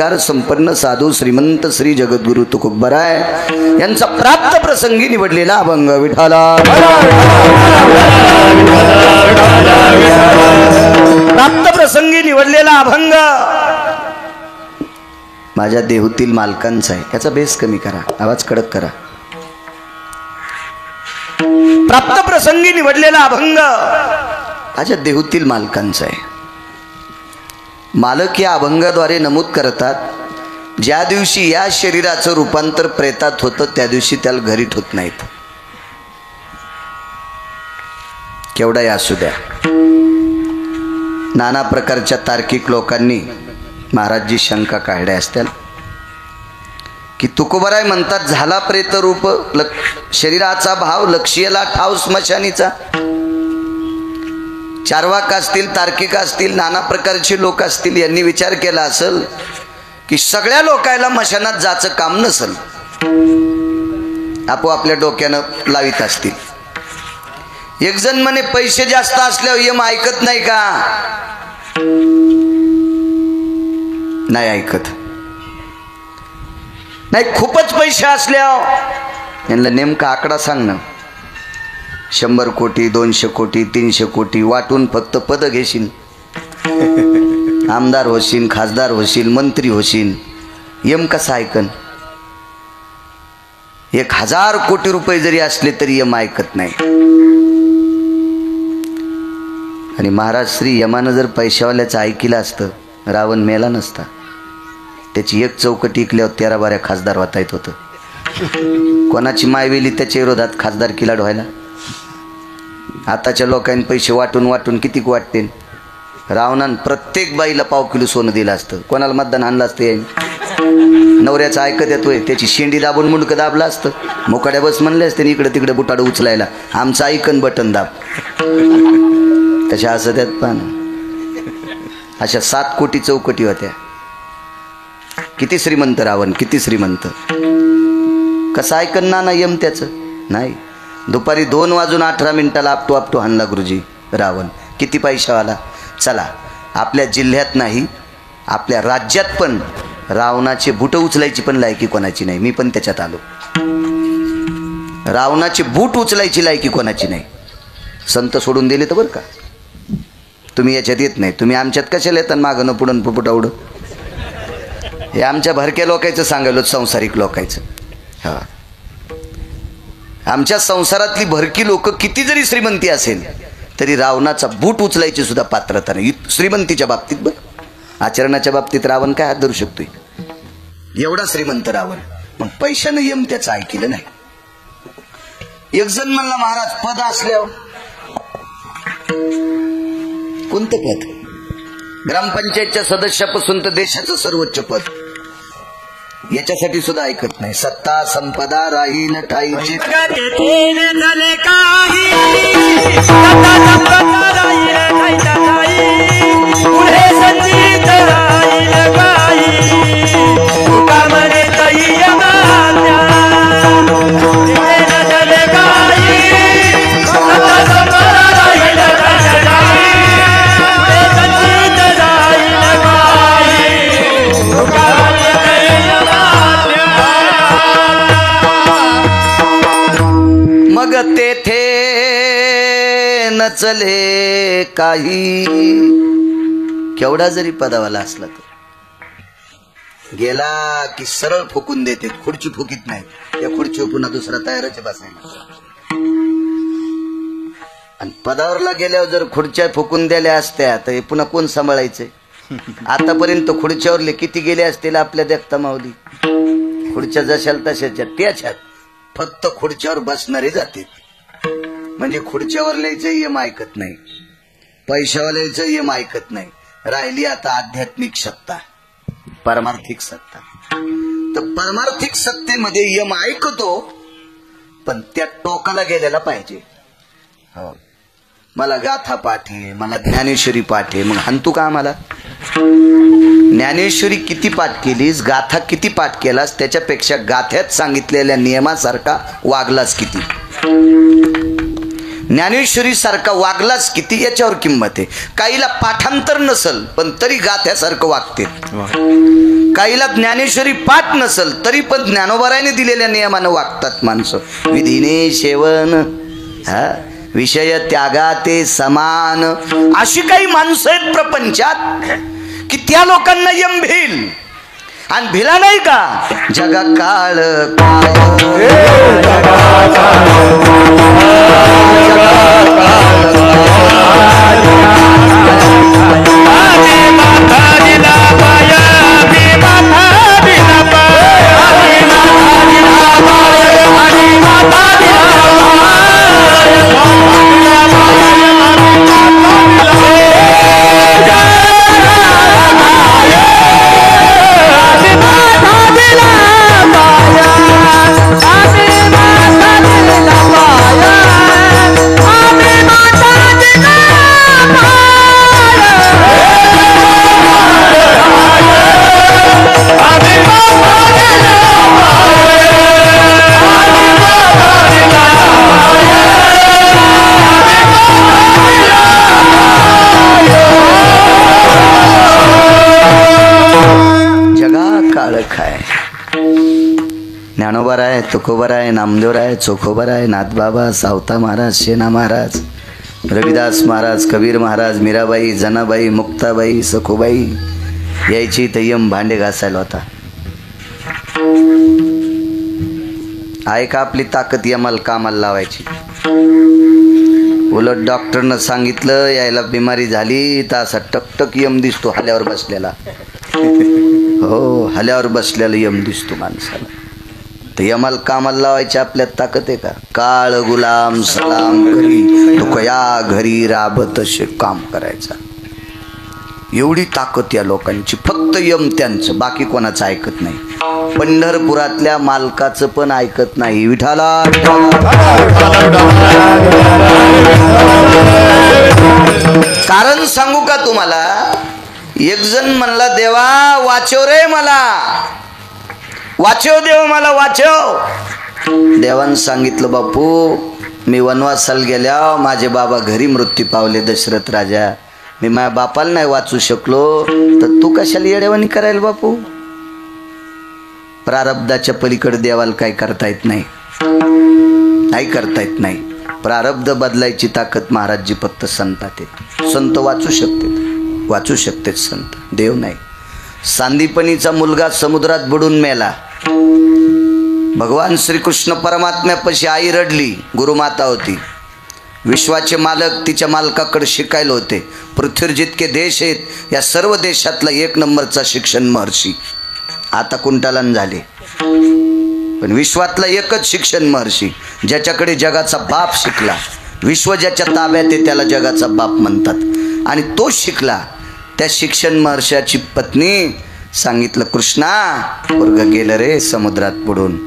संस्कार संपन्न साधू श्रीमंत श्री जगद्गुरु तुकोबराय यांचा प्राप्त प्रसंगी निवडलेला अभंग विठाला प्राप्त प्रसंगी निवडलेला अभंग माझ्या देहूतील मालकांचा आहे. याचा बेस कमी करा, आवाज कडक करा. प्राप्त प्रसंगी निवडलेला अभंग माझ्या देहूतील मालकांचा आहे. मालक या अभंगाद्वारे नमूद करतात ज्या दिवशी या शरीराचं रूपांतर प्रेतात होतं त्या दिवशी त्याला घरी ठेवत नाहीत. केवढाही असू द्या. नाना प्रकारच्या तार्किक लोकांनी महाराजजी शंका काढल्या असत्याल की तुकोबराय म्हणतात झाला प्रेत रूप शरीराचा भाव लक्ष्यला ठाव स्मशानीचा. चार्वाक असतील, तार्किक असतील, नाना प्रकारचे लोक असतील, यांनी विचार केला असेल की सगळ्या लोकांना मशानात जायचं काम नसेल, आपोआपल्या डोक्यानं लावित असतील. एक जण म्हणे पैसे जास्त असल्यावर यम ऐकत नाही का? नाही ऐकत. नाही खूपच पैसे असल्यावर यांना नेमका आकडा सांग ना. 100 कोटी 200 कोटी 300 कोटी वाटून फक्त पद घेशील, आमदार होशील, खासदार होशील, मंत्री होशील, यम कसा ऐकन? 1000 कोटी रुपये जरी असले तरी यम ऐकत नाही. आणि महाराज श्री यमानं जर पैशावाल्याचं ऐकलं असतं रावण मेला नसता. त्याची एक चौकट ऐकल्यावर 13-12 खासदार होता येत होतं. कोणाची मायवेली त्याच्या विरोधात खासदार किला ढवायला. आताच्या लोकांनी पैसे वाटून वाटून किती वाटते. रावणानं प्रत्येक बाईला पाव किलो सोनं दिलं असतं. कोणाला मतदान आणलं असतं याने? नवऱ्याचं ऐकत येतोय त्याची शेंडी दाबून मुंडकं दाबलं असतं. मोकाड्या बस म्हणले असते इकडे तिकडे बुटाडं उचलायला, आमचं ऐकन बटन दाब. तशा असं त्यात पाहणं. अशा 7 कोटी चौकटी होत्या. किती श्रीमंत रावण, किती श्रीमंत. कसं ऐकन ना यम त्याचं? नाही. दुपारी 2:18 आपटो हाणला गुरुजी रावण. किती पैशावाला. चला आपल्या जिल्ह्यात नाही आपल्या राज्यात पण रावणाचे बूट उचलायची पण लायकी कोणाची नाही. मी पण त्याच्यात आलो. रावणाचे बूट उचलायची लायकी कोणाची नाही. संत सोडून दिले तर बरं का. तुम्ही याच्यात येत नाही. तुम्ही आमच्यात कशाला येतात मागणं पुढं पुपुटावडं. हे आमच्या भरक्या लोकांचं सांगायलो, संसारिक लोकांचं. हा आमच्या संसारातली भरकी लोक किती जरी श्रीमंती असेल तरी रावणाचा बूट उचलायची सुद्धा पात्रता नाही. श्रीमंतीच्या बाबतीत बघ, आचरणाच्या बाबतीत रावण काय हात धरू शकतोय? एवढा श्रीमंत रावण. पण पैशानं यम त्याचं ऐकलं नाही. एक जण म्हणला महाराज पद असल्यावर. कोणतं पद? ग्रामपंचायतच्या सदस्यापासून तर देशाचं सर्वोच्च पद. याच्यासाठी सुद्धा ऐकत नाही. सत्ता संपदा राहील ठाईची तेथे नचले काही. केवढा जरी पदावाला असला तो गेला की सरळ फुकून देते. खुर्ची फुकीत नाही. या खुर्चीवर पुन्हा दुसरा तयारच बसायला. आणि पदावरला गेल्यावर जर खुर्च्या फुकून दिल्या असत्या तर हे पुन्हा कोण सांभाळायचंय? आतापर्यंत खुर्च्यावरले किती गेले असतील आपल्या देखता माऊली. खुर्च्या जशाल तशाच्या त्याच्यात फक्त खुर्च्यावर बसणारे जाते. म्हणजे खुर्च्यावर लिहायचं यम ऐकत नाही, पैशावाल्याचं यम ऐकत नाही. राहिली आता आध्यात्मिक सत्ता, परमार्थिक सत्ता. तर परमार्थिक सत्तेमध्ये यम ऐकतो पण त्या टोकाला गेलेला पाहिजे. हो मला गाथा पाठ आहे, मला ज्ञानेश्वरी पाठ आहे, मग हाणतू का आम्हाला? ज्ञानेश्वरी किती पाठ केलीस, गाथा किती पाठ केलास, त्याच्यापेक्षा गाथ्यात सांगितलेल्या नियमासारखा वागलास किती, ज्ञानेश्वरी सारखा वागलास किती, याच्यावर किंमत आहे. काहीला पाठांतर नसल पण तरी गाथ्यासारखं वागते. काहीला ज्ञानेश्वरी पाठ नसल तरी पण ज्ञानोबारायने दिलेल्या नियमानं वागतात माणसं. विधीने सेवन, हा, विषय त्यागाते समान, अशी काही माणसं आहेत प्रपंचात की त्या लोकांना यम भिल. आणि भिला नाही का? जगा काळ ज्ञानोबाराय, तुकोबाराय, नामदेवराय, चोखोबाराय, नाथबाबा, सावता महाराज, शेना महाराज, रविदास महाराज, कबीर महाराज, मीराबाई, जनाबाई, मुक्ताबाई, सखोबाई यायची तर यम भांडे घासायला होता. आहे का आपली ताकद यमाला कामाला लावायची? उलट डॉक्टरनं सांगितलं यायला बिमारी झाली तर असा टकटक यम दिसतो हल्यावर बसलेला. हो, हल्यावर बसलेला यम दिसतो माणसाला. तर यमाला कामाला लावायची आपल्यात ताकद आहे का? काळ गुलाम सलाम करी तुकया घरी राबत असे काम करायचा. एवढी ताकद या लोकांची. फक्त यम त्यांचं, बाकी कोणाचं ऐकत नाही. पंढरपुरातल्या मालकाचं पण ऐकत नाही. विठाला कारण सांगू का तुम्हाला? एक जण म्हणला, देवा वाचव रे मला, वाचव देव मला, वाचव. देवानं सांगितलं, बापू मी वनवासाला गेल्या माझे बाबा घरी मृत्यू पावले दशरथ राजा. मी माझ्या बापाला नाही वाचू शकलो तर तू कशाला येडेवानी करायला बापू? प्रारब्धाच्या पलीकडे देवाला काय करता येत नाही, नाही करता येत नाही. प्रारब्ध बदलायची ताकद महाराजजी फक्त संतात आहेत. संत वाचू शकते, वाचू शकतेत संत, देव नाही. सांदीपनीचा मुलगा समुद्रात बुडून मेला. भगवान श्रीकृष्ण परमात्म्यापाशी आई रडली. गुरुमाता होती, विश्वाचे मालक तिच्या मालकाकडे शिकायला होते. पृथ्वीवर जितके देश आहेत या सर्व देशातला एक नंबरचा शिक्षण महर्षी. आता कुंटालन झाले, पण विश्वातला एकच शिक्षण महर्षी ज्याच्याकडे जगाचा बाप शिकला. विश्व ज्याच्या ताब्यात आहे त्याला जगाचा बाप म्हणतात. आणि तो शिकला. त्या शिक्षण महर्षाची पत्नी सांगितलं, कृष्णा पोरग गेलं रे समुद्रात बुडून.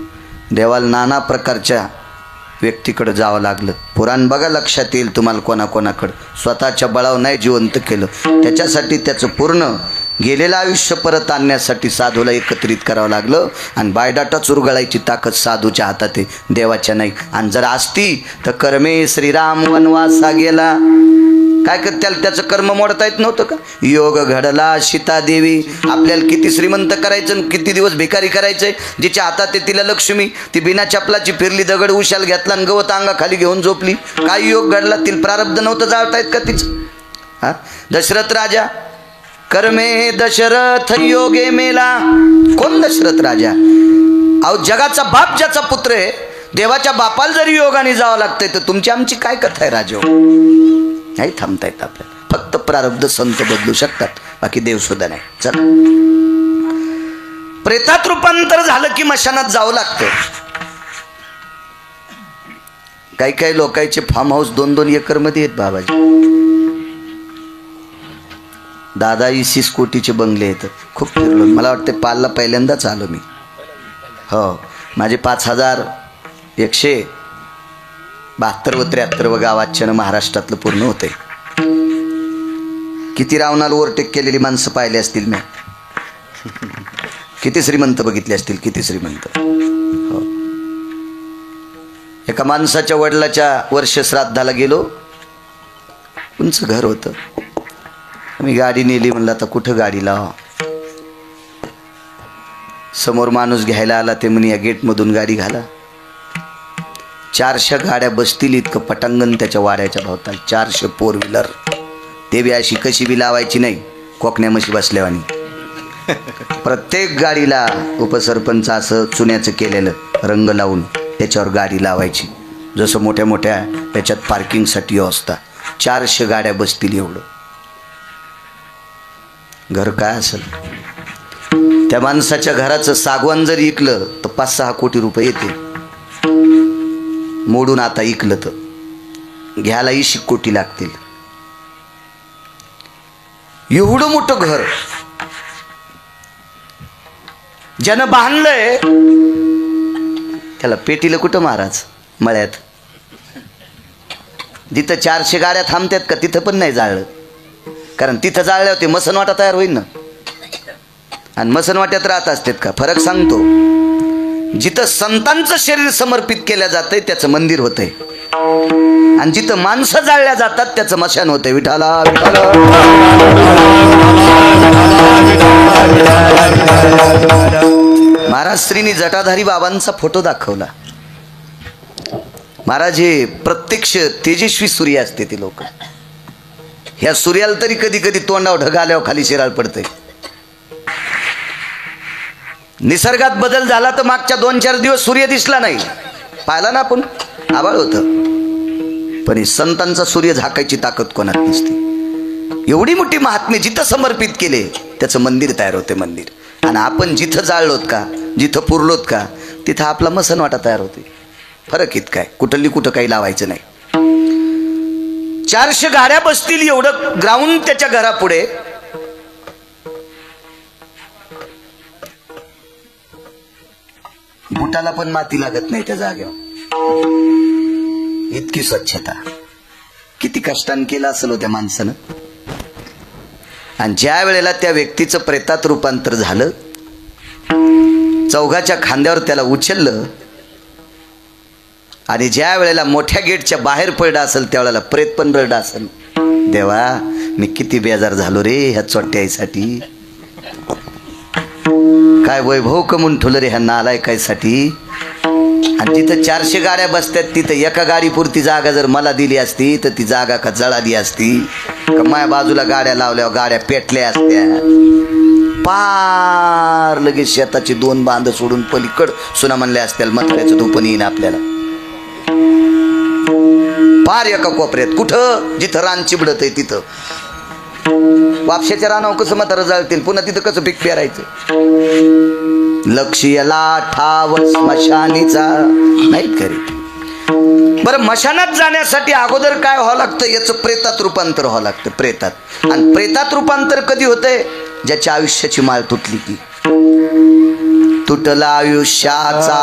देवाला नाना प्रकारच्या व्यक्तीकडे जावं लागलं. पुराण बघा, लक्षात येईल तुम्हाला कोणाकोणाकडं. स्वतःच्या बळावर नाही जिवंत केलं. त्याच्यासाठी त्याचं पूर्ण गेलेलं आयुष्य परत आणण्यासाठी साधूला एकत्रित करावं लागलं. आणि बायडाटा चुरगळायची ताकद साधूच्या हातात आहे, देवाच्या नाही. आणि जर असती तर कर्मे श्रीराम वनवासा गेला. काय कर, त्याला त्याचं कर्म मोडता येत नव्हतं का? योग घडला सीतादेवी. आपल्याला किती श्रीमंत करायचं, किती दिवस भिकारी करायचंय. जिच्या हातात आहे तिला लक्ष्मी, ती बिना चपलाची फिरली, दगड उशाल घेतला आणि गवत अंगाखाली घेऊन झोपली. काय योग घडला? तिला प्रारब्ध नव्हतं जाळता येत का तिचं? हा, दशरथ राजा कर्मे दशरथ योगे मेला. कोण दशरथ राजा? अहो जगाचा बाप ज्याचा पुत्र आहे, देवाच्या बापाला जरी योगाने जावं लागतंय तर तुमची आमची काय कथा आहे राजो? नाही थांबता येत आपल्याला. फक्त प्रारब्ध संत बदलू शकतात, बाकी देव सुद्धा नाही. चला, प्रेतात रूपांतर झालं की मशानात जावं लागतं. काही काही लोकांचे फार्म हाऊस 2-2 एकर मध्ये आहेत बाबाजी. 10-20 कोटीचे बंगले आहेत. खूप फिरलो. मला वाटतं पालला पहिल्यांदाच आलो मी. हो, माझे 5172 व 73 गावाच्या महाराष्ट्रातलं पूर्ण होते. किती रावणाला ओव्हरटेक केलेली माणसं पाहिली असतील मी. किती श्रीमंत बघितले असतील, किती श्रीमंत. हो, एका माणसाच्या वडिलाच्या वर्षश्राद्धाला गेलो. उंच घर होतं. मी गाडी नेली. म्हणलं आता कुठं गाडी लावा. समोर माणूस घ्यायला आला ते म्हणे या गेटमधून गाडी घाला. 400 गाड्या बसतील इतकं पटांगण त्याच्या वाड्याच्या भोवताल. 400 फोर व्हीलर. ते बी अशी कशी बी लावायची नाही, कोकण्या म्हशी बसल्यावानी. प्रत्येक गाडीला उपसरपंच असं चुन्याचं केलेलं रंग लावून त्याच्यावर गाडी लावायची. जसं मोठ्या मोठ्या त्याच्यात पार्किंगसाठी व्यवस्था. 400 गाड्या बसतील एवढं घर काय असेल. त्या माणसाच्या घराचं सागवान जर इकलं तर 5-6 कोटी रुपये येते. मोडून आता इकलं तर घ्यायला 20 कोटी लागतील. एवढं मोठं घर ज्यानं बांधलंय त्याला पेटीला कुठं महाराज मळ्यात. जिथं 400 गाड्या थांबतात का तिथं पण नाही जाळलं, कारण तिथं जाळल्यावर ते मसनवाटा तयार होईल ना. आणि मसनवाट्यात राहत असतात का? फरक सांगतो. जिथं संतांचं शरीर समर्पित केलं जातंय त्याचं मंदिर होतंय, आणि जिथं माणसं जाळल्या जातात त्याचं मशान होतंय. विठाला विठाला. महाराज श्रीनी जटाधारी बाबांचा फोटो दाखवला. महाराज हे प्रत्यक्ष तेजस्वी सूर्य असते ते लोक. ह्या सूर्याला तरी कधी कधी तोंडावर ढग आल्यावर खाली शिराळ पडते. निसर्गात बदल झाला तर मागच्या 2-4 दिवस सूर्य दिसला नाही, पाहिला ना आपण, आभाळ होतं. पण संतांचा सूर्य झाकायची ताकद कोणात नसते. एवढी मोठी महात्म्य जिथं समर्पित केले त्याचं मंदिर तयार होते, मंदिर. आणि आपण जिथं जाळलोत का, जिथं पुरलोत का, तिथं आपला मसनवाटा तयार होते. फरक इतका आहे, कुठली कुठं काही लावायचं नाही. 400 गाड्या बसतील एवढं ग्राउंड त्याच्या घरापुढे. बुटाला पण माती लागत नाही त्या जागेवर. इतकी स्वच्छता. किती कष्टाने केलं असेल हो त्या माणसानं. आणि ज्या वेळेला त्या व्यक्तीचं प्रेतात रूपांतर झालं, चौघाच्या खांद्यावर त्याला उचललं, आणि ज्या वेळेला मोठ्या गेटच्या बाहेर पडला असेल त्यावेळेला प्रेत पण रडला असेल. देवा मी किती बेजार झालो रे ह्या चोट्याईसाठी. काय वैभव कमून ठेवलं रे ह्या नालायकासाठी. आणि जिथं 400 गाड्या बसतात तिथं एका गाडीपुरती जागा जर मला दिली असती तर ती जागा का जळाली असती का? माझ्या बाजूला गाड्या लावल्यावर गाड्या पेटल्या असत्या. पार लगेच शेताची 2 बांध सोडून पलीकड सुना म्हणल्या असत्या, मथऱ्याचं धुपण येईन आपल्याला. पार एका कोपऱ्यात कुठं जिथं रान चिबडत आहे तिथं. वापशाच्या रानावर कसं म्हातारं जाळतील, पुन्हा तिथं कसं पीक पेरायचं. लक्ष्यला ठाव स्मशानीचा नाही करीत. बरं, मशानात जाण्यासाठी अगोदर काय व्हावं लागतं? याचं प्रेतात रूपांतर व्हावं लागतं, प्रेतात. आणि प्रेतात रूपांतर कधी होतंय? ज्याच्या आयुष्याची माळ तुटली की. तुटला आयुष्याचा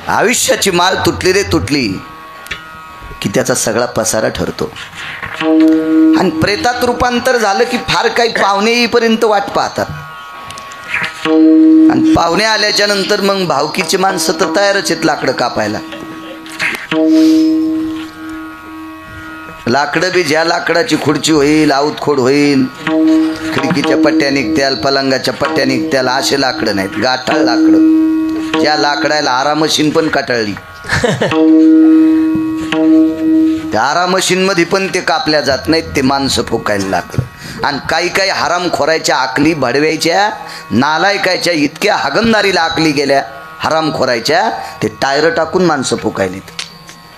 आयुष्याची माळ तुटली रे तुटली की त्याचा सगळा पसारा ठरतो. आणि प्रेतात रूपांतर झालं की फार काही पाहुणे येईपर्यंत वाट पाहतात. आणि पाहुणे आल्याच्या नंतर मग भावकीची माणसं तर तयारच आहेत लाकडं कापायला. लाकडं बी ज्या लाकडाची खुर्ची होईल, आऊतखोड होईल, खिडकीच्या पट्ट्या निघत्याल, पलंगाच्या पट्ट्या निघत्याल, असे लाकडं नाहीत, गाठाळ लाकडं. ज्या लाकडाला आरामशीन पण काटाळली. त्या आरा मशीन मध्ये पण ते कापल्या जात नाहीत, ते माणसं फुकायला लागलं. आणि काही काही हराम खोरायच्या आकली भडवायच्या, नालायकायच्या इतक्या हागंदारीला आकली गेल्या हराम खोरायच्या, ते टायर टाकून माणसं फुकायलीत.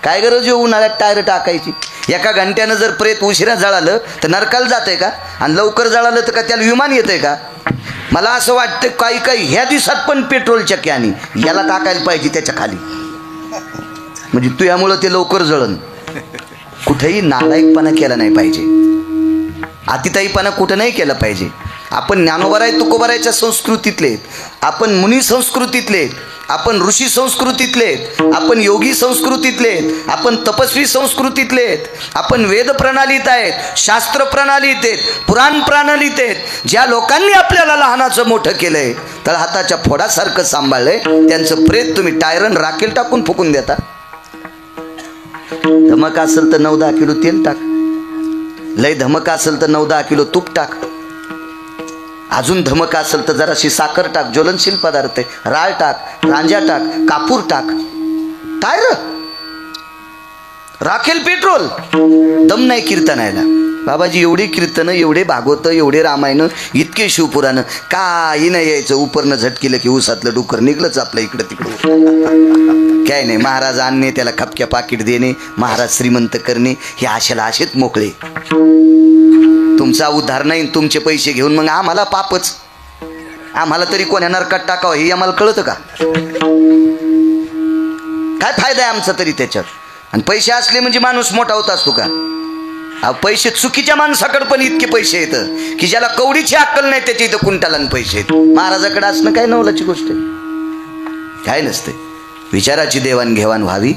काय गरज आहे उन्हाळ्यात टायर टाकायची? एका घंट्यानं जर प्रेत उशिरा जळालं तर नरकाला जातंय का? आणि लवकर जळालं तर का त्याला विमान येतंय का? मला असं वाटतं काही काही ह्या दिवसात पण पेट्रोलच्या कॅनी याला टाकायला पाहिजे त्याच्या खाली, म्हणजे तू यामुळं ते लवकर जळन. कुठेही नालायकपणा केला नाही पाहिजे, अतिताईपणा कुठं नाही केलं पाहिजे. आपण ज्ञानोबराय तुकोबरायच्या संस्कृतीतले, आपण मुनी संस्कृतीतले, आपण ऋषी संस्कृतीतले, आपण योगी संस्कृतीतले, आपण तपस्वी संस्कृतीतले, आपण वेद प्रणालीत आहेत, शास्त्र प्रणालीत आहेत, पुराण प्रणालीत आहेत. ज्या लोकांनी आपल्याला लहानाचं मोठं केलंय, तर हाताच्या फोडासारखं सांभाळलंय, त्यांचं प्रेत तुम्ही टायरन राखेल टाकून फुकून देता. धमक असेल तर 9-10 किलो तेल टाक, लय धमक असेल तर 9-10 किलो तूप टाक, अजून धमक असेल तर जराशी साखर टाक, ज्वलनशील पदार्थ आहे, राळ टाक, रांजा टाक, कापूर टाक, टायर राखेल पेट्रोल. दम नाही कीर्तनायला बाबाजी. एवढी कीर्तनं, एवढे भागवत, एवढे रामायण, इतके शिवपुराण, काही नाही यायचं. उपरनं झटकिलं की उसातलं डुकर निघलंच आपलं इकडं तिकडं. काय नाही, महाराज आणणे, त्याला खपक्या पाकिट देणे, महाराज श्रीमंत करणे, हे आशेला आशेत मोकळे. तुमचा उद्धार नाही, तुमचे पैसे घेऊन मग आम्हाला पापच. आम्हाला तरी कोण्या नरकात टाकावं हे आम्हाला कळतं का? काय फायदा आहे आमचा तरी त्याच्यात? आणि पैसे असले म्हणजे माणूस मोठा होत असतो का? पैसे चुकीच्या माणसाकडे पण इतके पैसे येतं की ज्याला कवडीची अक्कल नाही त्याच्या इथं कुंटालान पैसे येत. महाराजाकडे असणं काय नवलाची गोष्ट आहे? काय नसते. विचाराची देवाणघेवाण व्हावी.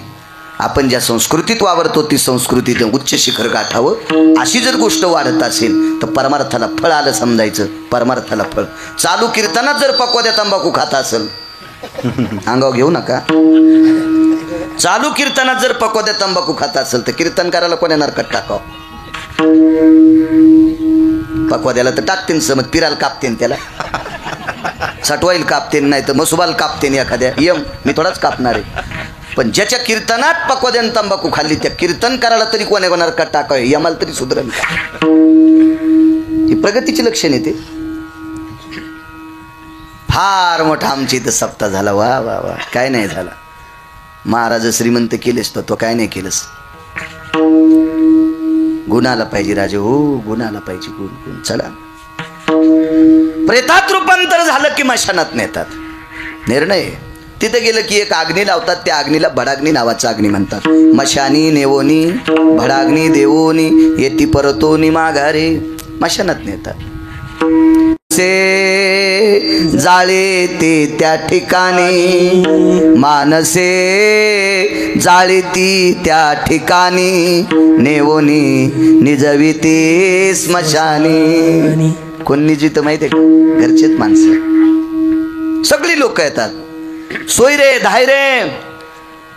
आपण ज्या संस्कृतीत वावरतो ती संस्कृतीत उच्च शिखर गाठावं. अशी जर गोष्ट वाढत असेल तर परमार्थाला फळ आलं समजायचं. परमार्थाला फळ. चालू कीर्तनात जर पक्वाद्या तंबाखू खाता असेल, अंगाव घेऊ नका. चालू कीर्तनात जर पक्वाद्या तंबाखू खाता असेल तर कीर्तन करायला कोण्या नरकात टाकाव? पक्वाद्याला तर टाकतेन समज, पिराला कापतेन, त्याला सटवाईल कापतेन, नाही तर मसुबाल कापतेन एखाद्या. यम मी थोडाच कापणार आहे. पण ज्याच्या कीर्तनात पक्वाद्यान तंबाखू खाल्ली त्या कीर्तन करायला तरी कोण्या नरकात टाकाव? यमाला तरी सुधरण. ही प्रगतीची लक्षण येते. फार मोठा आमची इथं सप्ताह झाला. वा वा वा. काय नाही झाला. महाराज श्रीमंत केलेस तो काय नाही केलंस. गुणाला पाहिजे राजे. हो गुणाला पाहिजे. गुण गुण. चला. प्रेतात रूपांतर झालं की मशानात नेतात. निर्णय. तिथे गेलं की एक अग्नी लावतात. त्या अग्नीला भडाग्नी नावाचा अग्नी म्हणतात. मशानी नेवोनी भडाग्नी देवोनी येती परतोनी माघारे. मशानात नेतात. जाळे ते त्या ठिकाणी मानसे जाळे ती त्या ठिकाणी नेवोनी निजविती स्मशानी. कोण निजित माहिती आहे? घरचेच माणसं. सगळी लोक येतात. सोयरे धायरे,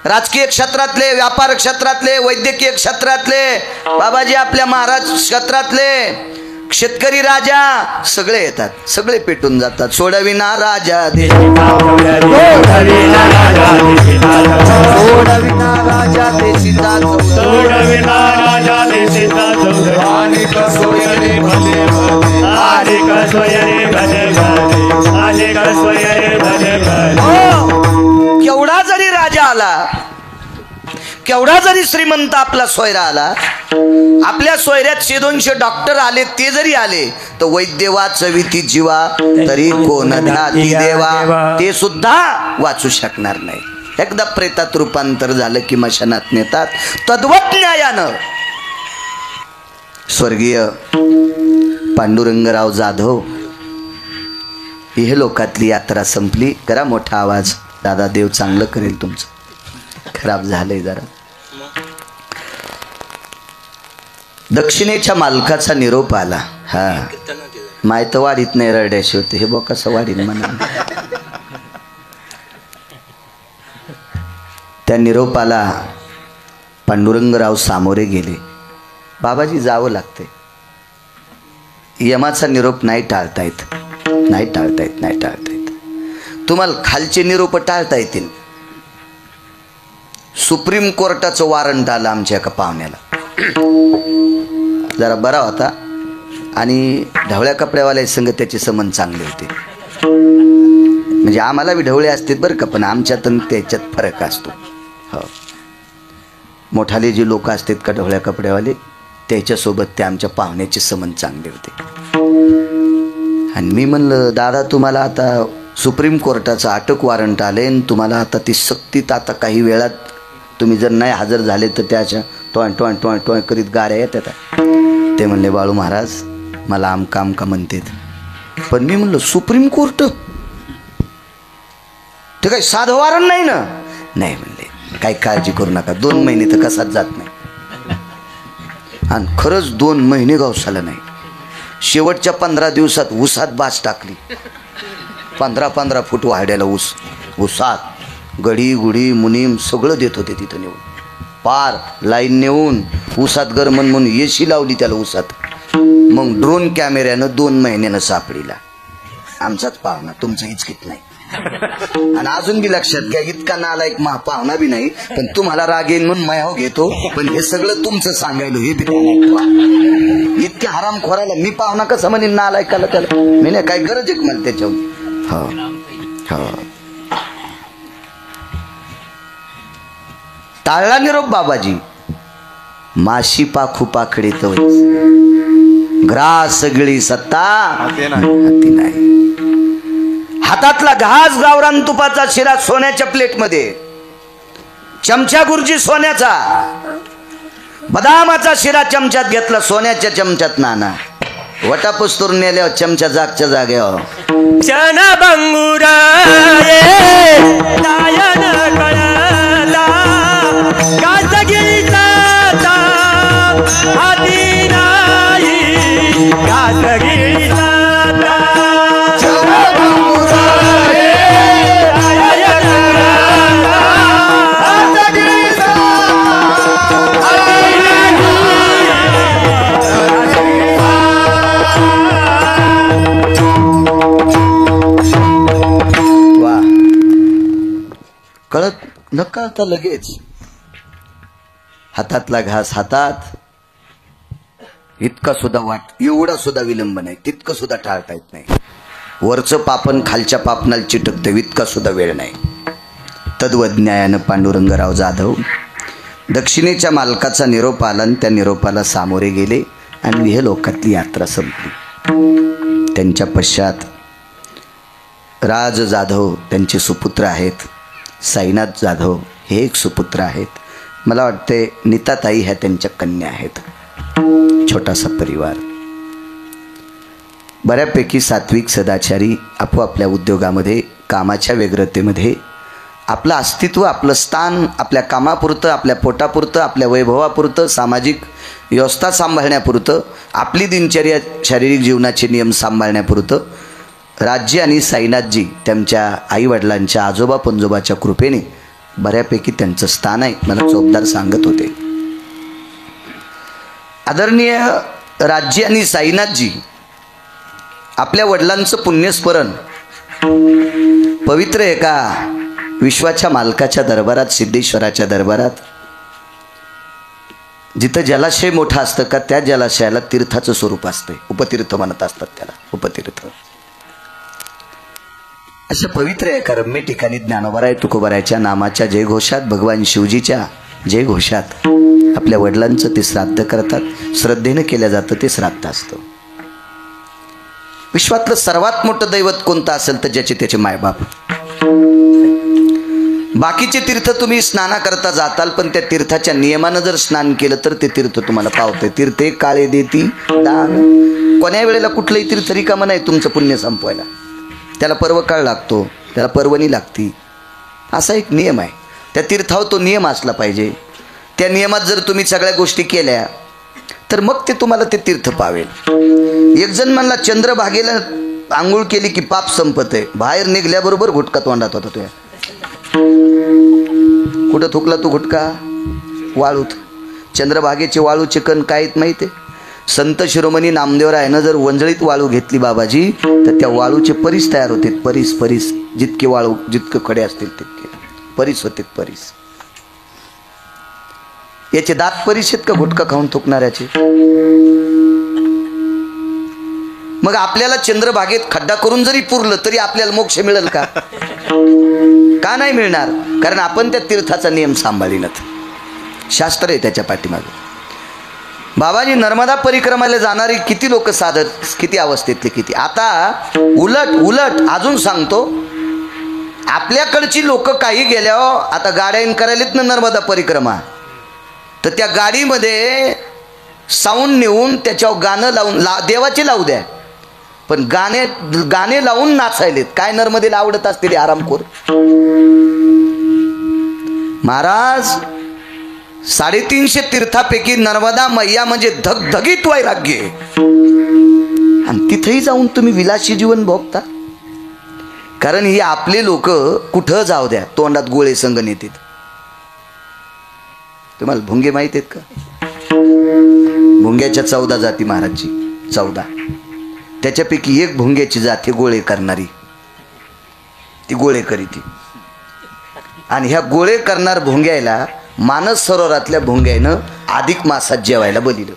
राजकीय क्षेत्रातले, व्यापार क्षेत्रातले, वैद्यकीय क्षेत्रातले, बाबाजी आपल्या महाराज क्षेत्रातले, शेतकरी राजा, सगळे येतात. सगळे पेटून जातात. सोडविना राजा दे, सोडविना राजा दे सीता, सोडविना राजा दे सीता, आणि कसोयरे भले भले, आणि कसोयरे भले भले, आणि कसोयरे भले भले. केवढा जरी राजा आला, केवढा जरी श्रीमंत आपला सोयरा आला, आपल्या सोयऱ्यात 100-200 डॉक्टर आले, ते जरी आले तर वैद्य वाचविती जीवा तरी कोण ध्याती देवा, ते सुद्धा वाचू शकणार नाही. एकदा प्रेतात रूपांतर झालं की मशानात नेतात. तद्वत न्यायानं स्वर्गीय पांडुरंगराव जाधव हे लोकातली यात्रा संपली. करा मोठा आवाज. दादा देव चांगलं करेल तुमचं. खराब झालंय जरा. दक्षिणेच्या मालकाचा निरोप आला. हा माहित वाढीत नाही रड्याशी होते. हे बघ कसं वाढीन म्हणा. त्या निरोपाला पांडुरंगराव सामोरे गेले. बाबाजी जावं लागते. यमाचा निरोप नाही टाळता येत. नाही टाळता येत. नाही टाळता येत. तुम्हाला खालचे निरोप टाळता येतील. सुप्रीम कोर्टाचं वॉरंट आलं आमच्या एका पाहुण्याला. जरा बरा होता आणि ढवळ्या कपड्यावाल्या संग त्याचे संबंध चांगले होते. म्हणजे आम्हाला बी ढवळे असतात बरं का, पण आमच्यात आणि त्याच्यात फरक असतो. हो, मोठाले जे लोक असतात का ढवळ्या कपड्यावाले, त्याच्यासोबत ते आमच्या पाहुण्याचे संबंध चांगले होते. आणि मी म्हणलं दादा तुम्हाला आता सुप्रीम कोर्टाचं अटक वॉरंट आले आणि तुम्हाला आता ती सक्तीत आता काही वेळात तुम्ही जर नाही हजर झाले तर त्याच्या टोय टोय टोय टोय करीत गाड्या येतात. ते म्हणले बाळू महाराज मला आमका आमका म्हणतात. पण मी म्हणलं सुप्रीम कोर्ट ते काही साधं वॉरंट नाही ना. नाही म्हणले काही काळजी करू नका, 2 महिने तर कसाच जात नाही. आणि खरंच 2 महिने गावसाला नाही. शेवटच्या 15 दिवसात ऊसात बाज टाकली. 15-15 फूट वाढ्याला ऊसात गडी गुडी मुनीम सगळं देत होते तिथं नेऊन. पार लाईन नेऊन ऊसात गरमन म्हणून एसी लावली त्याला ऊसात. मग ड्रोन कॅमेऱ्यानं 2 महिन्यानं सापडीला. आमचाच पाहुणा, तुमचं इचकीत नाही. आणि अजून बी लक्षात घ्या इतका नालायक पाहुणा बी नाही, पण तुम्हाला राग येईल म्हणून मायाव घेतो. पण हे सगळं तुमचं सांगायलो हे बी इतक्या हराम खोरायला मी पाहुणा कसं म्हणेन नालायकाला त्याला. मी नाही काय गरज आहे मला त्याच्यावर. हो हो टाळला निरोप बाबाजी. माशी पाखू पाखडी तो ग्रास सगळी सत्ता हाती नाही. हातातला घास गावरान तुपाचा शिरा सोन्याच्या प्लेटमध्ये, चमचा गुरुजी सोन्याचा, बदामाचा शिरा चमच्यात घेतला, सोन्याच्या चमच्यात नाना. वटा पुस्तूर नेल्यावर चमचा जागच्या जाग्यावर. चना बंगुरा कळत न कळता लगेच हातातला घास हातात. इतका सुद्धा एवढा सुद्धा विलंब नाही, तितकं सुद्धा टाळता येत नाही. वरचं पापण खालच्या पापणाला चिटकतं, इतका सुद्धा वेळ नाही. तद्वज्ञायानं पांडुरंगराव जाधव दक्षिणेच्या मालकाचा निरोप आला आणि त्या निरोपाला सामोरे गेले आणि विह लोकातली यात्रा संपली. त्यांच्या पश्चात राज जाधव त्यांचे सुपुत्र आहेत, साईनाथ जाधव हे एक सुपुत्र आहेत. मला वाटते नीताताई ह्या त्यांच्या कन्या आहेत. छोटासा परिवार, बऱ्यापैकी सात्विक सदाचारी, आपोआपल्या उद्योगामध्ये कामाच्या व्यग्रतेमध्ये आपलं अस्तित्व, आपलं स्थान आपल्या कामापुरतं, आपल्या पोटापुरतं, आपल्या वैभवापुरतं, सामाजिक व्यवस्था सांभाळण्यापुरतं, आपली दिनचर्या शारीरिक जीवनाचे नियम सांभाळण्यापुरतं राज्य आणि साईनाथजी त्यांच्या आईवडिलांच्या आजोबा पंजोबाच्या कृपेने बऱ्यापैकी त्यांचं स्थान आहे. मला चोपदार सांगत होते. आदरणीय राज्य आणि साईनाथजी आपल्या वडिलांचं पुण्यस्मरण पवित्र एका विश्वाच्या मालकाच्या दरबारात, सिद्धेश्वराच्या दरबारात, जिथं जलाशय मोठा असतं का त्या जलाशयाला तीर्थाचं स्वरूप असते. उपतीर्थ म्हणत असतात त्याला, उपतीर्थ. अशा पवित्र एका रम्य ठिकाणी ज्ञानोबाराय तुकोबारायच्या नामाच्या जयघोषात, भगवान शिवजीच्या जयघोषात आपल्या वडिलांचं ते श्राद्ध करतात. श्रद्धेनं केलं जातं ते श्राद्ध असतं. विश्वातलं सर्वात मोठं दैवत कोणतं असेल तर ज्याचे त्याचे मायबाप. बाकीचे तीर्थ तुम्ही स्नाना करता जाताल, पण त्या तीर्थाच्या नियमानं जर स्नान केलं तर ते तीर्थ तुम्हाला पावते. तीर्थे काळे देती दान. कोण्या वेळेला कुठलंही तीर्थ रिकामं नाही तुमचं पुण्य संपवायला. त्याला पर्व काळ लागतो, त्याला पर्वणी लागती. असा एक नियम आहे. त्या तीर्थावर तो नियम असला पाहिजे. त्या नियमात जर तुम्ही सगळ्या गोष्टी केल्या तर मग ते तुम्हाला ते तीर्थ पावेल. एक जण म्हणला चंद्रभागेला आंघोळ केली की पाप संपत आहे. बाहेर निघल्याबरोबर घुटका तोंडात होता. तो कुठं थुकला तो घुटका? वाळूत. चंद्रभागेचे वाळूचे कण काय माहिती आहे? संत शिरोमणी नामदेवरायानं जर वंजळीत वाळू घेतली बाबाजी तर त्या वाळूचे परीस तयार होते. परीस जितके वाळू जितके खडे असतील तितके परीस होते. परीस याचे दात परिषद का गुटखा खाऊन थुकणाऱ्याचे? मग आपल्याला चंद्रभागेत खड्डा करून जरी पुरलं तरी आपल्याला मोक्ष मिळेल का? का नाही मिळणार? कारण आपण त्या तीर्थाचा नियम सांभाळीनत. शास्त्र आहे त्याच्या पाठीमागे. बाबाजी नर्मदा परिक्रमाला जाणारी किती लोक साधक, किती अवस्थेतले किती. आता उलट अजून सांगतो, आपल्याकडची लोक काही गेल्यावर आता गाड्या करायलेत ना नर्मदा परिक्रमा, तर त्या गाडीमध्ये साऊंड नेऊन त्याच्यावर गाणं लावून देवाचे लावू द्या, पण गाणे लावून नाचायलेत. काय नर्मदेला आवडत असतील आरामखोर. महाराज 350 तीर्थापैकी नर्मदा मैया म्हणजे धगधगीत वैराग्य, आणि तिथेही जाऊन तुम्ही विलासी जीवन भोगता. कारण ही आपले लोक कुठं जाऊ द्या तोंडात गोळे संग नेतात. तुम्हाला भुंगे माहित आहेत का? भुंग्याच्या 14 जाती महाराजची, 14. त्याच्यापैकी एक भुंग्याची जाती गोळे करणारी, ती गोळे करीती. आणि ह्या गोळे करणार भुंग्याला मानस सरोवरातल्या भुंग्यानं अधिक मासात जेवायला बोलिलं.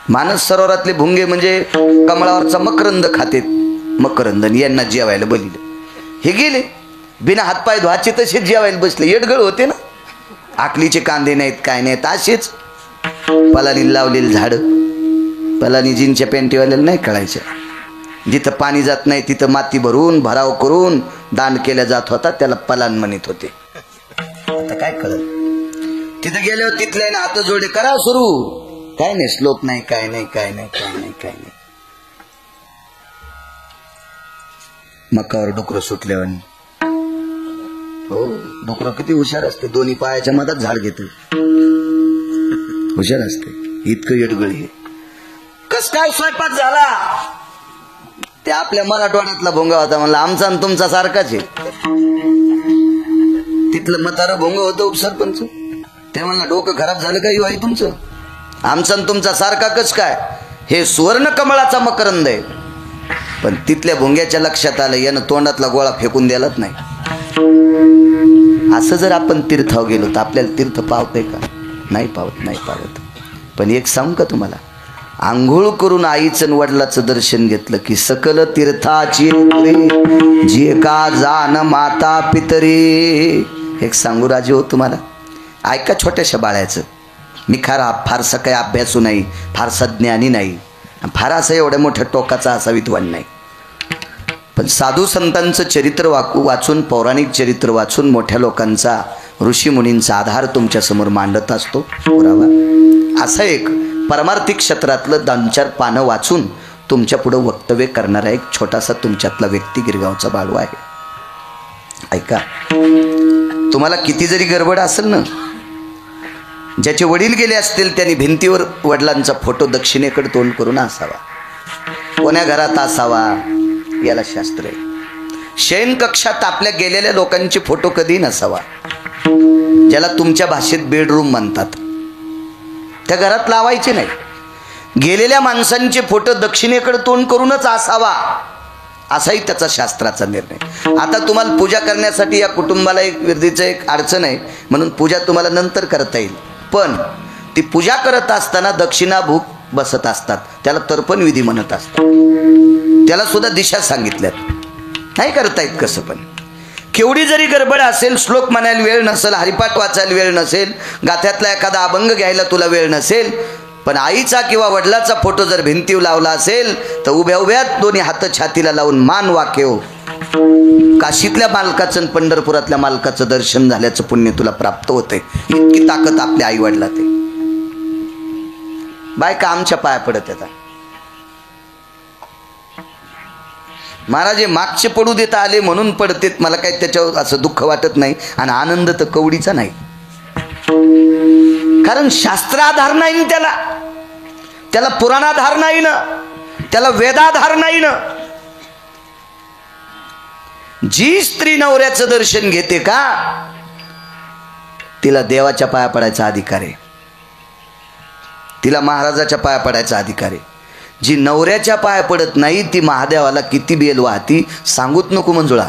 मानस सरोवरातले भुंगे म्हणजे कमळावरचा मकरंद खातेत, मकरंदन यांना जेवायला बोलिलं. हे गेले बिना हातपाय धुवाचे तसेच जेवायला बसले. येडगळ होते ना, आकलीचे कांदे नाहीत काय नाहीत, असेच पलानी लावलेली झाडं. पलानी जीनच्या पॅन्टीवाल्याला नाही कळायच्या. जिथं पाणी जात नाही तिथं माती भरून भराव करून दान केल्या जात होता, त्याला पलान म्हणत होते. आता काय कळत? तिथं गेल्यावर तिथल्या हात जोडे करा सुरू, काय नाही श्लोक नाही काय नाही काय नाही काय नाही काय नाही. मकावर डुकरं सुटल्यावर, हो डुकरं किती हुशार असते, दोन्ही पायाच्या मधात झाड घेते, हुशार असते. इतकं येडगळी आहे. कस काय स्वयंपाक झाला? ते आपल्या मराठवाड्यातला भोंगा होता, म्हणला आमचा आणि तुमचा सारखाच आहे. तिथलं म्हातारं भोंग होतं उपसरपंच, ते म्हणला डोकं खराब झालं का आई तुमचं? आमचा आणि तुमचा सारखा कस काय? हे सुवर्ण कमळाचा मकरंद आहे. पण तिथल्या भोंग्याच्या लक्षात आलं, यानं तोंडातला गोळा फेकून द्यालाच नाही. असं जर आपण तीर्थावर गेलो तर आपल्याला तीर्थ पावतंय का? नाही पावत. पण एक सांगू का तुम्हाला, आंघोळ करून आईचं वडिलाचं दर्शन घेतलं की सकल तीर्थाची जे का जान माता पितरे. एक सांगू राजे हो तुम्हाला, ऐका छोट्याशा बाळ्याचं. मी फारसा काही अभ्यासू नाही, फारसा ज्ञानी नाही, फार असं एवढ्या मोठ्या टोकाचा असा विद्वान नाही. पण साधू संतांचं चरित्र वाचून, पौराणिक चरित्र वाचून, मोठ्या लोकांचा ऋषीमुनींचा आधार तुमच्या समोर मांडत असतो पुरावा. असं एक परमार्थिक क्षेत्रातलं 2-4 पानं वाचून तुमच्या पुढं वक्तव्य करणारा एक छोटासा तुमच्यातला व्यक्ती गिरगावचा बाळू आहे. ऐका, तुम्हाला किती जरी गडबड असेल ना, ज्याचे वडील गेले असतील त्यांनी भिंतीवर वडिलांचा फोटो दक्षिणेकडे तोंड करून असावा, कोण्या घरात असावा याला शास्त्र आहे. शयन कक्षात आपल्या गेलेल्या लोकांचे फोटो कधी नसावा, ज्याला तुमच्या भाषेत बेडरूम म्हणतात, त्या घरात लावायचे नाही. गेलेल्या माणसांचे फोटो दक्षिणेकडे तोंड करूनच असावा, असाही त्याचा शास्त्राचा निर्णय. आता तुम्हाला पूजा करण्यासाठी या कुटुंबाला एक विधीचं एक अडचण आहे, म्हणून पूजा तुम्हाला नंतर करता येईल. पण ती पूजा करत असताना दक्षिणाभूक बसत असतात, त्याला तर्पण विधी म्हणत असतात. त्याला सुद्धा दिशा सांगितल्यात, नाही करता येत कसं. पण केवढी जरी गडबड असेल, श्लोक म्हणायला वेळ नसेल, हरिपाठ वाचायला वेळ नसेल, गाथ्यातला एखादा अभंग घ्यायला तुला वेळ नसेल, पण आईचा किंवा वडिलाचा फोटो जर भिंतीवर लावला असेल तर उभ्या उभ्यात दोन्ही हात छातीला लावून मान वाकेव, काशीतल्या मालकाचं आणि पंढरपुरातल्या मालकाचं दर्शन झाल्याचं पुण्य तुला प्राप्त होते. इतकी ताकद आपल्या आई वडिलात आहे. बायका आमच्या पाया पडत येतात. महाराज मागचे पडू देता आले म्हणून पडतेत, मला काही त्याच्यावर असं दुःख वाटत नाही, आणि आनंद तर कवडीचा नाही. कारण शास्त्राधार नाही त्याला पुराणाधार नाही ना, त्याला वेदाधार नाही ना. जी स्त्री नवऱ्याचं दर्शन घेते का, तिला देवाच्या पाया पडायचा अधिकार आहे, तिला महाराजाच्या पाया पडायचा अधिकार आहे. जी नवऱ्याच्या पाया पडत नाही ती महादेवाला किती बेल वाहती सांगूच नको मंजुळा.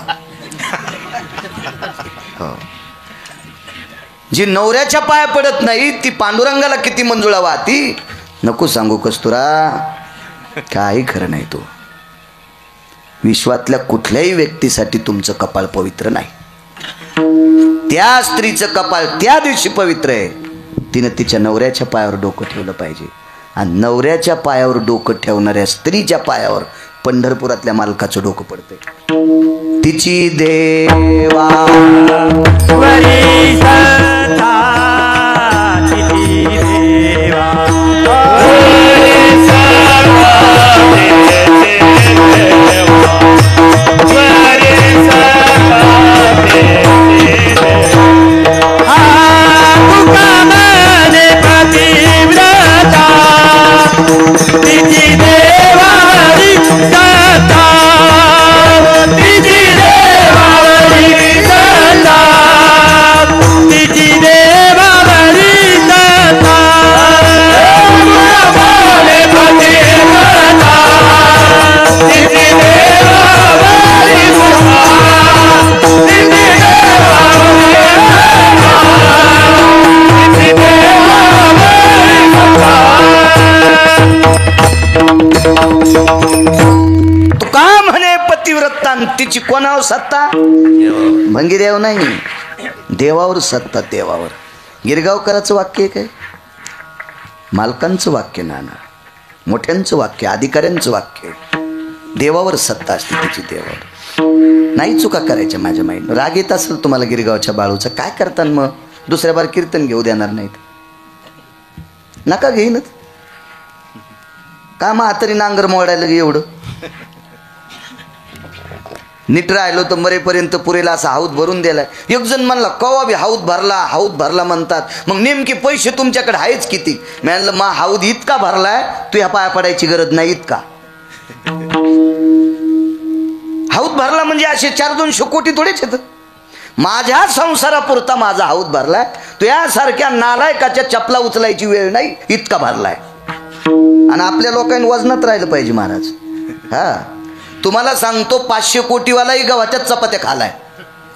जी नवऱ्याच्या पाया पडत नाही ती पांडुरंगाला किती मंजुळा वाहती नको सांगू कस्तुरा. काही खरं नाही. तो विश्वातल्या कुठल्याही व्यक्तीसाठी तुमचं कपाळ पवित्र नाही. त्या स्त्रीचं कपाळ त्या दिवशी पवित्र आहे. तिनं तिच्या नवऱ्याच्या पायावर डोकं ठेवलं पाहिजे. आणि नवऱ्याच्या पायावर डोकं ठेवणाऱ्या स्त्रीच्या पायावर पंढरपुरातल्या मालकाचं डोकं पडतंय. तिची देवा वरी सता, तिची देवा तिची कोणावर सत्ता भंगीदेव नाही देवावर सत्ता. देवावर. गिरगावकरांचं वाक्य आहे काय? मालकांचं वाक्य नाना मोठ्यांचं वाक्य अधिकाऱ्यांचं वाक्य. देवावर सत्ता असते तिची. देवावर नाही चुका करायच्या. माझ्या माईन राग येत असेल तुम्हाला गिरगावच्या बाळूचं काय करताना मग दुसऱ्या बार कीर्तन घेऊ देणार नाहीत नका घेईनच. का म्हातारी नांगर मोडायला गे एवढं नीट राहिलो तर मरेपर्यंत पुरेला असा हाऊत भरून दिलाय. एक जण म्हणला कवा बी हाऊत भरला म्हणतात. मग नेमके पैसे तुमच्याकडे आहेच किती? म्हणलं मा हाऊत इतका भरलाय तू ह्या पाया पडायची गरज नाही इतका. हाऊत भरला म्हणजे असे 400-200 कोटी थोडेच येत. माझ्या संसारापुरता माझा हाऊत भरलाय. तू यासारख्या नालायकाच्या चपला उचलायची वेळ नाही इतका भरलाय. आणि आपल्या लोकांनी वजनात राहिलं पाहिजे महाराज. हा तुम्हाला सांगतो 500 कोटीवालाही गव्हाच्या चपात्या खालाय.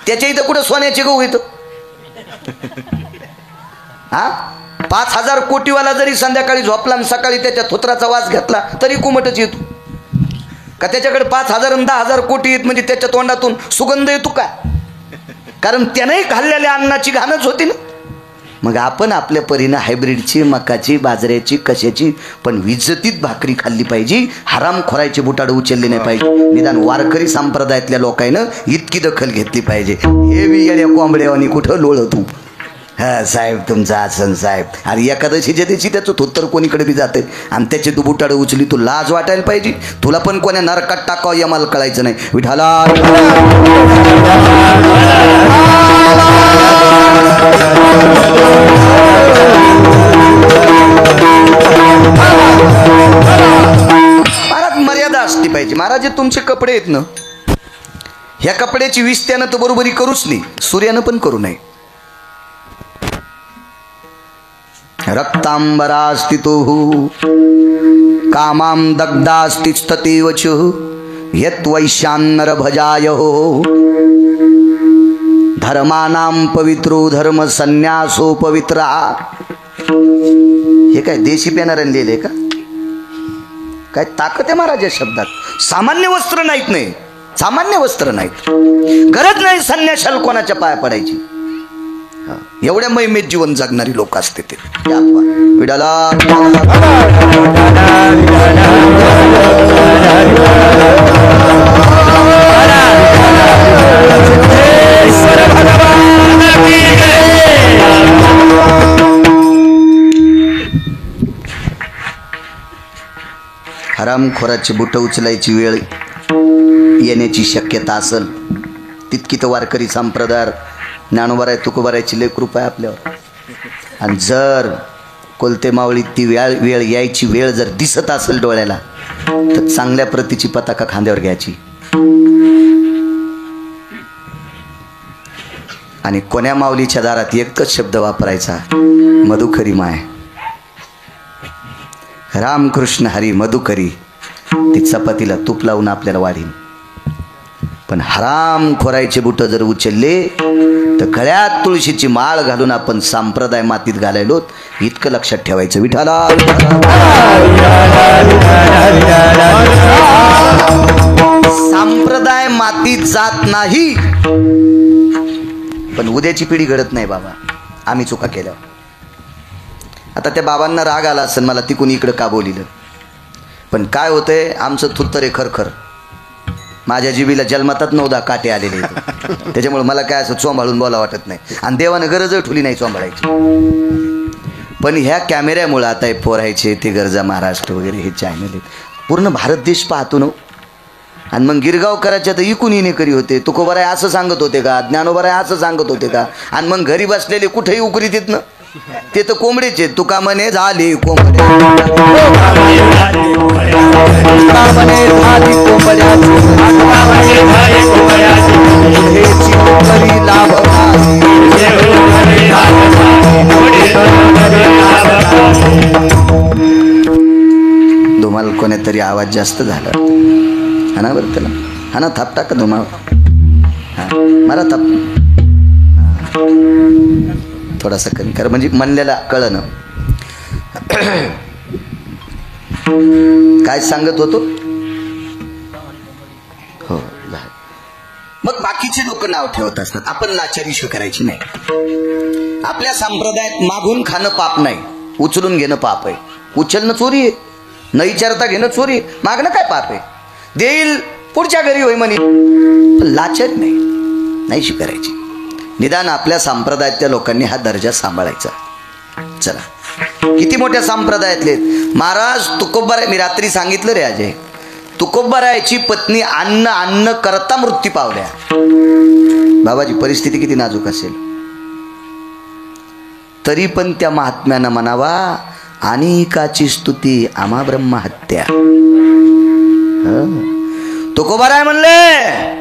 त्याच्या इथं कुठं सोन्याचे गहू येतं? हा 5000 कोटीवाला जरी संध्याकाळी झोपला आणि सकाळी त्याच्या थोत्राचा वास घेतला तरी कुमटच येतो का? त्याच्याकडे 5000 आणि 10,000 कोटी येत म्हणजे त्याच्या तोंडातून सुगंध येतो का? कारण त्यानंही खाल्लेल्या अन्नाची घाणच होती ना. मग आपण आपल्या परीनं हायब्रिडची मकाची बाजऱ्याची कशाची पण विज्जतीत भाकरी खाल्ली पाहिजे. हराम खोरायचे बुटाड उचलले नाही पाहिजे. निदान वारकरी संप्रदायातल्या लोकांना इतकी दखल घेतली पाहिजे. हे मी येड्या कोंबड्यावानी कुठं लोळ तू. हा साहेब तुमचा आसन साहेब. अरे एकादशीच्या दिवशी त्याचं थोत्तर कोणीकडे बी जाते आणि त्याचे तू बुटाड उचली. तू लाज वाटायला पाहिजे. तुला पण कोण्या नरकात टाकावं यमाला कळायचं नाही. विठाला महाराज मर्यादा असली पाहिजे. महाराज तुमचे कपडे आहेत ना ह्या कपड्याची विस्त्यानं तर बरोबरी करूच नाही. सूर्यानं पण करू नये. रक्तांबरास्तितु कामां दग्धास्तिस्ततीवचु यत्वैशान्नर भजायो धर्मानां पवित्रो धर्म संन्यासो पवित्रा. हे काय देशी पॅनरन लिहिले का? काय ताकद आहे महाराज या शब्दात. सामान्य वस्त्र नाहीत. नाही सामान्य वस्त्र नाहीत. गरज नाही संन्याशाला कोणाच्या पाया पडायची. एवढ्या महिमेत जीवन जगणारी लोक असते ते. विडाला हरामखोराची बुट उचलायची वेळ येण्याची शक्यता असेल तितकी तर वारकरी संप्रदाय ज्ञानोबराय तुकोबारायची लय कृपा आहे आपल्यावर. आणि जर कोलते मावळीत ती वेळ यायची वेळ जर दिसत असेल डोळ्याला तर चांगल्या प्रतीची पताका खांद्यावर घ्यायची आणि कोण्या माऊलीच्या दारात एकच शब्द वापरायचा, मधुकरी माय. रामकृष्ण हरी मधुकरी. ती चपातीला तूप लावून आपल्याला वाढीन. पण हराम खोरायचे बुट जर उचलले तर गळ्यात तुळशीची माळ घालून आपण संप्रदाय मातीत घालायलो, इतकं लक्षात ठेवायचं. विठाला संप्रदाय मातीत जात नाही. पण उद्याची पिढी घडत नाही बाबा, आम्ही चुका केल्या. आता त्या बाबांना राग आला असेल मला, ती कोणी इकडं का बोलिलं. पण काय होतंय, आमचं थुत्तरे खरखर. माझ्या जिबीला जन्मतात 9-10 काटे आलेले, त्याच्यामुळे मला काय असं चोंबाळून बोला वाटत नाही. आणि देवानं गरज ठुली नाही चोंबाळायची. पण ह्या कॅमेऱ्यामुळं आता हे पोरायचे ते गरजा महाराष्ट्र वगैरे हे चॅनल आहेत, पूर्ण भारत देश पाहतो ना. आणि मग गिरगावकरांच्या तर इकून येणेकरी होते, तुकोबाराय असं सांगत होते का, ज्ञानोबाराय असं सांगत होते का. आणि मग घरी बसलेले कुठेही उकरीत येत ना, ते तर कोंबडेचे. तुका म्हणे झाली कोंबड्या, धुमाल कोणीतरी आवाज जास्त झाला हा ना, बरं त्याला हा ना, थाप टाका धुमाल. हा मला थाप थोडासा कमी कर, म्हणजे म्हणलेला कळणं. काय सांगत होतो हो. मग बाकीचे लोक नाव ठेवत असतात, आपण लाचारी स्वीकारायची नाही. आपल्या संप्रदायात मागून खाणं पाप नाही, उचलून घेणं पाप आहे. उचलणं चोरी आहे, न विचारता घेणं चोरी आहे. मागणं काय पाप आहे, देईल पुढच्या घरी होई म्हणे. लाचारी नाही स्वीकारायची. निदान आपल्या संप्रदायातल्या लोकांनी हा दर्जा सांभाळायचा. चला, किती मोठ्या संप्रदायातले महाराज तुकोबाराय. मी रात्री सांगितलं रे अजय, तुकोबारायची पत्नी अन्न करता मृत्यू पावल्या. बाबाची परिस्थिती किती नाजूक असेल, तरी पण त्या महात्म्यानं म्हणावा अनेकाची स्तुती आम्हा ब्रह्महत्या. तुकोबाराय म्हणले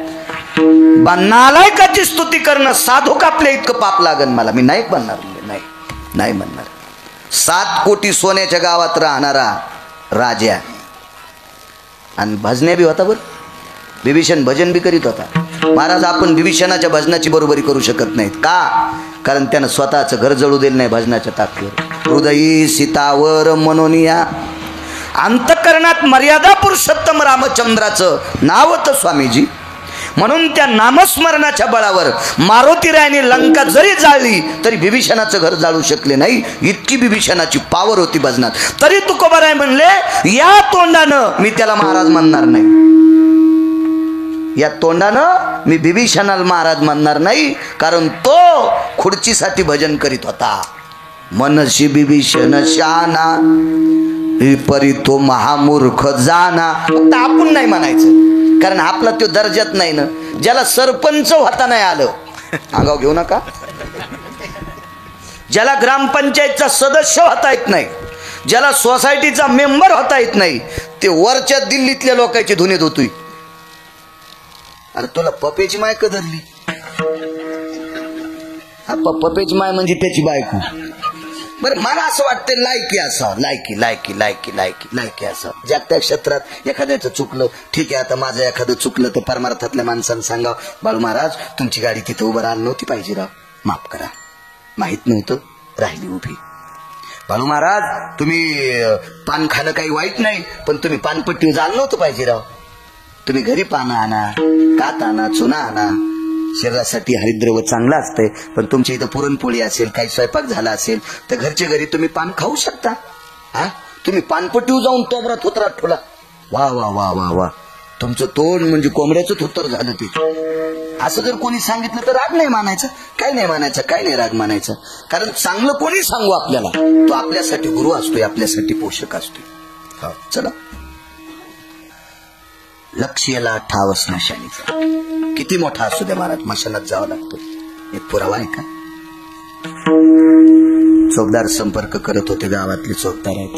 नालायकाची स्तुती करणं साधूक आपल्या इतकं पाप लागन मला. मी नाही म्हणणार, नाही म्हणणार. 7 कोटी सोन्याच्या गावात राहणारा राजा आणि भजने बी होता. बरं, बिभीषण भजन बी करीत होता. महाराज आपण बिभीषणाच्या भजनाची बरोबरी करू शकत नाहीत. का? कारण त्यानं स्वतःचं घर जळू दिलं नाही भजनाच्या ताकदीवर. हृदयी सीतावर मनोनिया, अंतकरणात मर्यादा पुरुषोत्तम रामचंद्राचं नाव होतं स्वामीजी. म्हणून त्या नामस्मरणाच्या बळावर मारुतीरायाने लंका जरी जाळली तरी बिभीषणाचं घर जाळू शकले नाही. इतकी बिभीषणाची पावर होती भजनात. तरी तुकोबाराय म्हणले या तोंडानं मी त्याला महाराज म्हणणार नाही, या तोंडानं मी बिभीषणाला महाराज म्हणणार नाही, कारण तो खुर्चीसाठी भजन करीत होता. मनशी बिभीषण शाना परी तो महामूर्ख जाना. फक्त आपण नाही म्हणायचं, कारण आपला तो दर्जात नाही ना. ज्याला सरपंच होता नाही आलं, आगाव घेऊ नका. ज्याला ग्रामपंचायतचा सदस्य होता येत नाही, ज्याला सोसायटीचा मेंबर होता येत नाही, ते वरच्या दिल्लीतल्या लोकांची धुनीत होतोय. अरे तुला पपेची माय कधरली. हा पपेची माय म्हणजे त्याची बायको. बरं, मला असं वाटतं लायकी असावं, लायकी असावं. ज्या त्या क्षेत्रात एखाद्याचं चुकलं, ठीक आहे. आता माझं एखादं चुकलं तर परमार्थातल्या माणसानं सांगावं, बाळू महाराज तुमची गाडी तिथं उभं राहिली नव्हती पाहिजे राव, माफ करा, माहित नव्हतं, राहिली उभी. बाळू महाराज तुम्ही पान खाणं काही वाईट नाही, पण तुम्ही पानपट्टी जाणं नव्हतं पाहिजे राव. तुम्ही घरी पानं आणा, कात आणा, चुना आणा. शरीरासाठी हरिद्रव चांगलं असतंय, पण तुमच्या इथं पुरणपोळी असेल, काही स्वयंपाक झाला असेल तर घरच्या घरी तुम्ही पान खाऊ शकता. हा, तुम्ही पानपट्टीवर जाऊन तोबरात थोतरात ठेवला. वा वा वा वा वा, तुमचं तोंड म्हणजे कोंबड्याचं थोतर झालं ते. असं जर कोणी सांगितलं तर राग नाही मानायचं, काही नाही मानायचं, काही नाही राग मानायचं. कारण चांगलं कोणी सांगू आपल्याला, तो आपल्यासाठी गुरु असतोय, आपल्यासाठी पोषक असतोय. चला, लक्ष्याला ठाव स्मशानीचा. किती मोठा असू द्या महाराज, मशानात जावं लागतं. एक पुरावा आहे का? चोपदार संपर्क करत होते, गावातले चोपदार आहेत,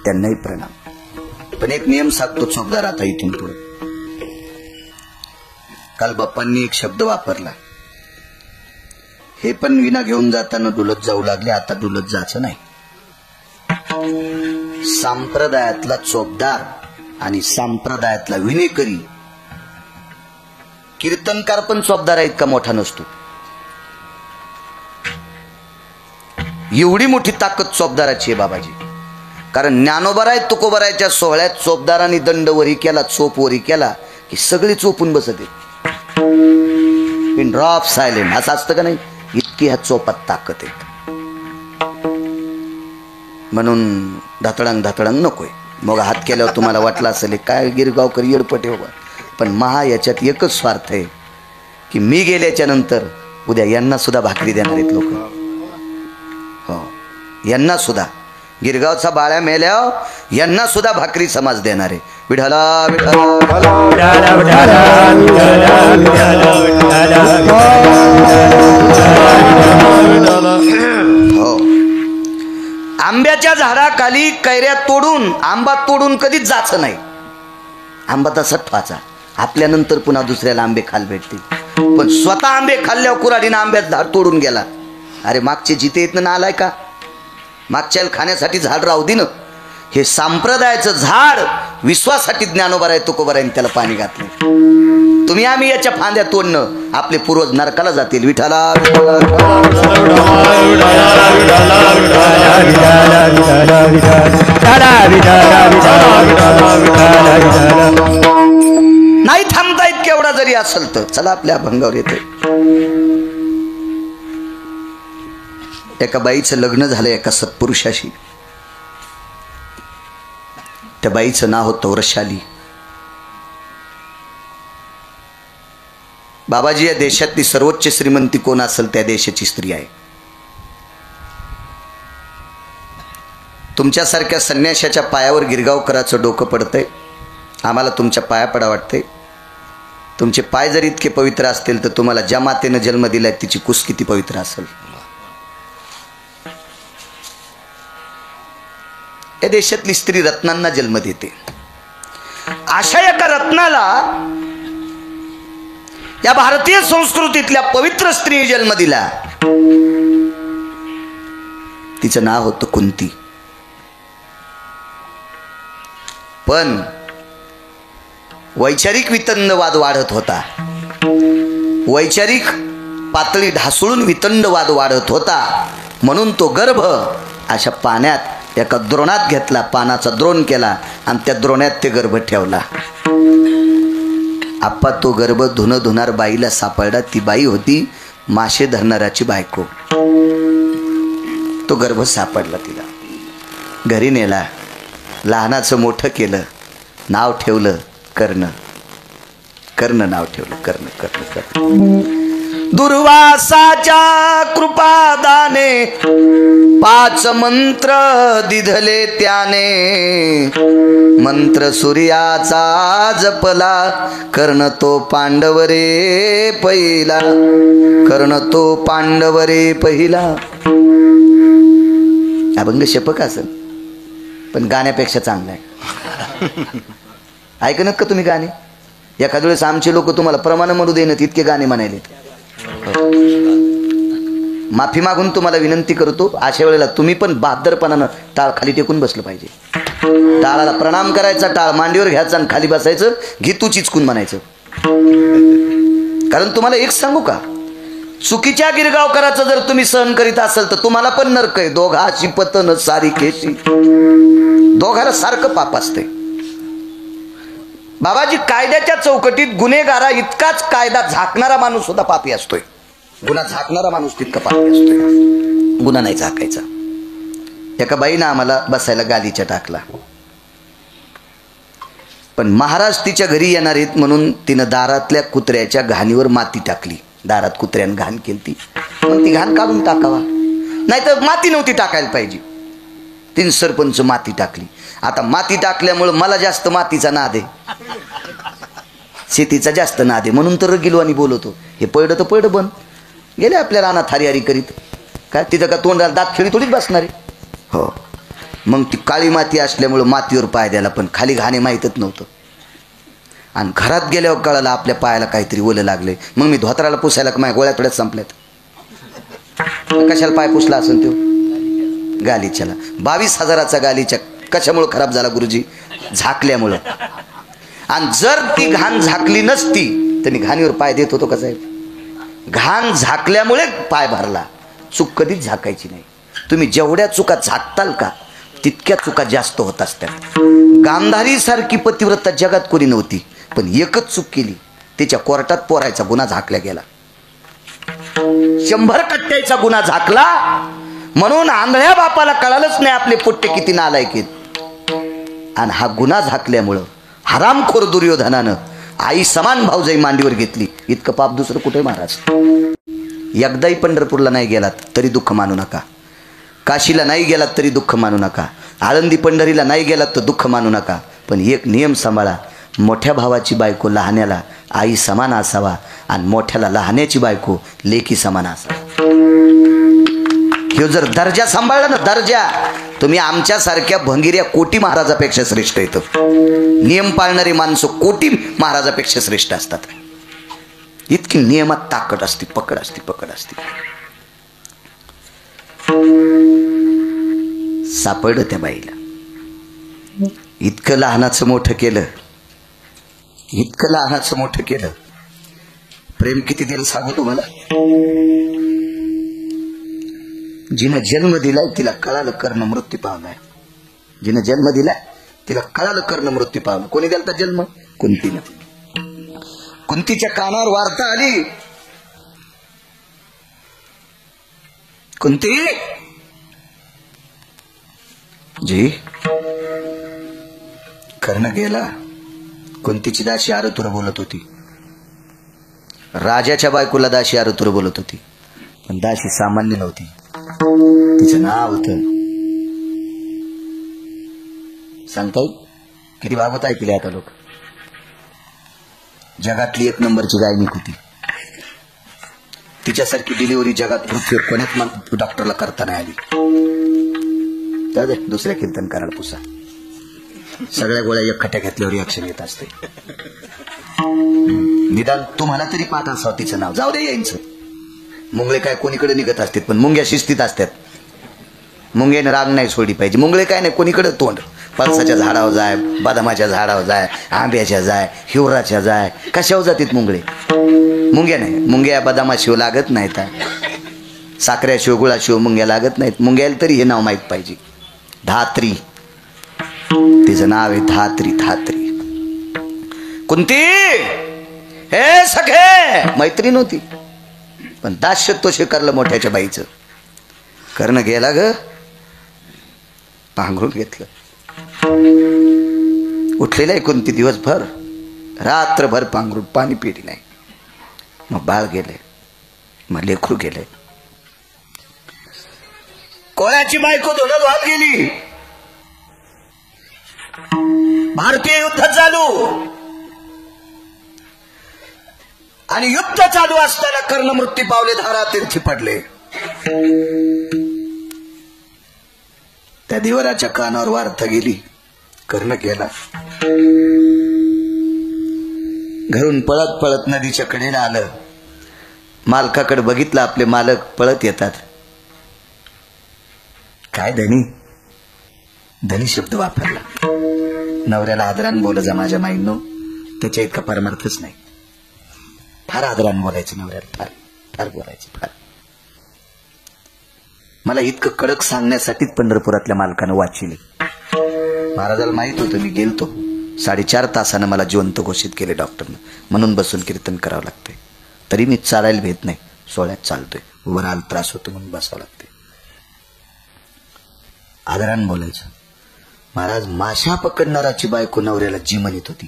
त्यांनाही प्रणाम. पण एक नियम सांगतो चोपदार आता इथून पुढे. काल बाप्पांनी एक शब्द वापरला, हे पण विना घेऊन जाताना डुलत जाऊ लागले, आता डुलत जायचं नाही. संप्रदायातला चोपदार आणि संप्रदायातला विनेकरी कीर्तनकार पण चोपदारा इतका मोठा नसतो. एवढी मोठी ताकद चोपदाराची आहे बाबाजी. कारण ज्ञानोबराय तुकोबरायच्या सोहळ्यात चोपदारांनी दंड वरी केला, चोप वरी केला की सगळी चोपून बसते. पिन ड्रॉप सायलेंट असं असतं का नाही, इतकी ह्या चोपात ताकद आहे. म्हणून धातडांग धातडांग नकोय. मग हात केल्यावर तुम्हाला वाटलं असेल काय गिरगावकर येडपटे बाबा, पण महा याच्यात एकच स्वार्थ आहे की मी गेल्याच्या नंतर उद्या यांना सुद्धा भाकरी देणार आहेत लोक. हो, यांना सुद्धा गिरगावचा बाळ्या मेल्यावर यांना सुद्धा भाकरी समाज देणार आहे. विठाला हो. आंब्याच्या झाडाखाली कैऱ्या तोडून आंबा तोडून कधीच जायचं नाही. आंबा तसा ठवाचा, आपल्यानंतर पुन्हा दुसऱ्याला आंबे खाल भेटतील. पण स्वतः आंबे खाल्ल्यावर कुऱ्हाडीनं आंब्याचं झाड तोडून गेला. अरे मागचे जिथे येत ना आलाय का, मागच्या खाण्यासाठी झाड राहू दे ना. हे संप्रदायाचं झाड विश्वासाठी ज्ञानोबराय तुकोबरायने त्याला पाणी घातले. तुम्ही आम्ही याच्या फांद्या तोडणं, आपले पूर्वज नरकाला जातील. विठाला नाही थांबता येत केवढा जरी असेल तर चला आपल्या अभंगावर येते. एका बाईचं लग्न झालं एका सत्पुरुषाशी. त्या बाईचं नाव होतं वृषाली. बाबाजी, या देशातली सर्वोच्च श्रीमंती कोण असेल त्या देशाची स्त्री आहे. तुमच्यासारख्या संन्याशाच्या पायावर गिरगावकराचं डोकं पडतंय. आम्हाला तुमच्या पाया पडा वाटतंय. तुमचे पाय जर इतके पवित्र असतील तर तुम्हाला ज्या मातेनं जन्म दिलाय तिची कुस किती पवित्र असेल. या देशातली स्त्री रत्नांना जन्म देते. अशा एका रत्नाला या भारतीय संस्कृतीतल्या पवित्र स्त्री जन्म दिला. तिचं नाव होतं कुंती. पण वैचारिक वितंडवाद वाढत होता. वैचारिक पातळी ढासळून वितंडवाद वाढत होता. म्हणून तो गर्भ अशा पाण्यात एका द्रोणात घेतला, पानाचा द्रोण केला आणि त्या द्रोणात ते गर्भ ठेवला. आप्पा तो गर्भ धुणं धुणार बाईला सापडला. ती बाई होती मासे धरणाऱ्याची बायको. तो गर्भ सापडला तिला. घरी नेला, लहानाचं मोठं केलं, नाव ठेवलं कर्ण. कर्ण नाव ठेवलं. कर्ण कर्ण कर्ण. दुर्वासाच्या कृपादाने 5 मंत्र दिधले त्याने. मंत्र सूर्याचा जपला, कर्ण तो पांडव रे पहिला. कर्ण तो पांडव रे पहिला. अभंग शपक असेल पण गाण्यापेक्षा चांगला आहे. ऐकणार का तुम्ही गाणे? एखाद्या वेळेस आमचे लोक तुम्हाला प्रमाण म्हणू देण्यात इतके गाणे म्हणाले. माफी मागून तुम्हाला विनंती करतो, अशा वेळेला तुम्ही पण बहादरपणानं टाळ खाली टेकून बसलं पाहिजे. टाळाला प्रणाम करायचा, टाळ मांडीवर घ्यायचा आणि खाली बसायचं. घे तू चिचकून म्हणायचं. कारण तुम्हाला एक सांगू का, चुकीच्या गिरगावकराचं जर तुम्ही सहन करीत असाल तर तुम्हाला पण नरक आहे. दोघाची पतन सारी केशी. दोघाला सारखं पाप असते. बाबाजी, कायद्याच्या चौकटीत गुन्हेगारा इतकाच कायदा झाकणारा माणूस सुद्धा पापी असतोय. गुन्हा झाकणारा माणूस तितका पापी असतोय, गुन्हा नाही झाकायचा. एका बाईनं आम्हाला बसायला गालीच्या टाकला. पण महाराज तिच्या घरी येणार आहेत म्हणून तिनं दारातल्या कुत्र्याच्या घाणीवर माती टाकली. दारात कुत्र्यानं घाण केली, मग ती घाण काढून टाकावा. नाहीतर माती नव्हती टाकायला पाहिजे. तीन सरपंच माती टाकली. आता माती टाकल्यामुळे मला जास्त मातीचा नाद आहे, शेतीचा जास्त नाद आहे. म्हणून तर गिलवानी बोलवतो. हे पडलं तर पडलं बंद. गेले आपल्या रानात हरिहरी करीत. काय तिथं का तोंडाला दात खेळी थोडीच बसणार आहे. हो, मग ती काळी माती असल्यामुळं मातीवर पाय द्यायला, पण खाली घाणे माहीतच नव्हतं. आणि घरात गेल्यावर कळालं आपल्या पायाला काहीतरी ओलं लागले. मग मी धोत्राला पुसायला माझ्या गोळ्या थोड्याच संपल्यात. कशाला पाय पुसला असेल तो? गालीच्याला. 22,000चा गालीच्या कशामुळं खराब झाला गुरुजी? झाकल्यामुळं. आणि जर ती घाण झाकली नसती त्यांनी घाणीवर पाय देत होतो का साहेब? घाण झाकल्यामुळे पाय भरला. चूक कधीच झाकायची नाही. तुम्ही जेवढ्या चुका झाकताल का तितक्या चुका जास्त होत असतात. गांधारी सारखी पतिव्रता जगात कोणी नव्हती, पण एकच चूक केली, तिच्या कोर्टात पोरायचा गुन्हा झाकला गेला. 100 कट्ट्याचा गुन्हा झाकला. म्हणून आंधळ्या बापाला कळालंच नाही आपले पोट्टे किती नालायक आहेत. आणि हा गुन्हा झाकल्यामुळं हरामखोर दुर्योधनानं आई समान भाऊजाई मांडीवर घेतली. इतकं पाप दुसरं कुठे महाराज? एकदाही पंढरपूरला नाही गेलात तरी दुःख मानू नका. काशीला नाही गेलात तरी दुःख मानू नका. आळंदी पंढरीला नाही गेलात तर दुःख मानू नका. पण एक नियम सांभाळा, मोठ्या भावाची बायको लहान्याला आई समान असावा आणि मोठ्याला लहान्याची बायको लेकी समान असावा. ह्यो जर दर्जा सांभाळला ना, दर्जा, तुम्ही आमच्यासारख्या भंगिऱ्या कोटी महाराजापेक्षा श्रेष्ठ येतं. नियम पाळणारी माणसं कोटी महाराजापेक्षा श्रेष्ठ असतात. इतकी नियमात ताकद असते, पकड असते, पकड असते. सापडलं त्या बाईला. इतकं लहानाचं मोठं केलं, इतकं लहानाचं मोठं केलं. प्रेम किती दिलं सांगू तुम्हाला. जिनं जन्म दिलाय तिला कळालं कर्ण मृत्यू पावलाय. जिनं जन्म दिलाय तिला कळालं कर्ण मृत्यू पावलं. कोणी दिलता जन्म? कुंतीनं. कुंतीच्या कानावर वार्ता आली, कुंती जी कर्ण गेला. कुंतीची दासी आरतुर बोलत होती. राजाच्या बायकोला दासी आरतुर बोलत होती, पण दासी सामान्य नव्हती. तिचं नाव होतं, सांगता येईल किती बाबत ऐकले आता लोक. जगातली 1 नंबरची गायनिक होती. तिच्यासारखी डिलिव्हरी जगात पृथ्वीवर कोण्यात डॉक्टरला करता नाही आली. दुसऱ्या कीर्तनकाराला पुसा. सगळ्या गोळ्या एकखट्या घेतल्यावर रिॲक्शन येत असते. निदान तुम्हाला तरी पाहत असावं तिचं नाव. जाऊ दे यायचं. मुंगळे काय कोणीकडे निघत असतात, पण मुंग्या शिस्तीत असतात. मुंग्याने राग नाही सोडली पाहिजे. मुंगळे काय नाही कोणीकडे तोंड. पळसाच्या झाडावर जाय, बदामाच्या झाडावर जाय, आंब्याच्या जाय, हिवराच्या जाय, कशावर जातात मुंगळे? मुंग्या नाही. मुंग्या बदामा शिव लागत नाहीत, साखऱ्या शिव गुळा शिव मुंग्या लागत नाहीत. मुंग्याला तरी हे नाव माहीत पाहिजे. धात्री, तिचं नाव आहे धात्री. धात्री. कुंती हे सखे मैत्रीण होती, पण दास्यत्व स्वीकारलं मोठ्याच्या बाईचं. कर्ण गेला ग, पांघरून घेतलं. उठलेला आहे कुंती दिवसभर, रात्रभर पांघरून, पाणी पिली नाही. मग बाळ गेले, मग लेकरू गेले. कोणाची बायको धोडत वाहत गेली. भारतीय युद्ध चालू, आणि युद्ध चालू असताना कर्ण मृत्यू पावले, धारातीर्थी पडले. त्या दिवराच्या कानावर वार्ता गेली, कर्ण गेला. घरून पळत पळत नदीच्या कडेला आलं. मालकाकडे बघितलं, आपले मालक पळत येतात. काय धनी, धनी शब्द वापरला. नवऱ्याला आदरान बोल जा माझ्या माईंनो, त्याच्या इतका परमार्थच नाही. फार आदरान बोलायचं नवऱ्याला, फार फार बोलायचं, फार. मला इतकं कडक सांगण्यासाठीच पंढरपुरातल्या मालकानं वाचिले. महाराजाला माहित होतं मी गेलतो. 4.5 तासानं मला जिवंत घोषित केले डॉक्टरनं. म्हणून बसून कीर्तन करावं लागतंय. तरी मी चालायला भेट नाही, सोहळ्यात चालतोय. उभं राहायला त्रास होतो म्हणून बसावं लागते. आदरान बोलायचं. महाराज माशा पकडणाराची बायको नवऱ्याला जी म्हणत होती.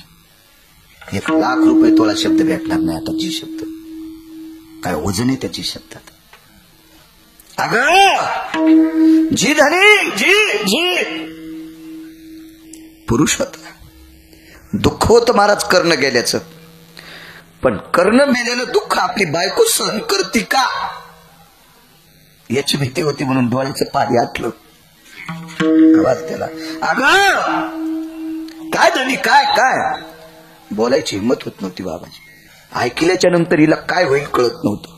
1,00,000 रुपये तोळा शब्द भेटणार नाही आता. जी शब्द काय वजन आहे त्याची शब्दात. अगं जी धनी, जी जी पुरुष होता. दुःख होतं महाराज कर्ण गेल्याचं, पण कर्ण मेलेलं दुःख आपली बायको सहन करते का याची भीती होती. म्हणून डोळ्याचं पाणी आटलं. आवाज त्याला, अगं काय धनी, काय काय बोलायची हिंमत होत नव्हती बाबाजी. ऐकल्याच्या नंतर हिला काय होईल कळत नव्हतं.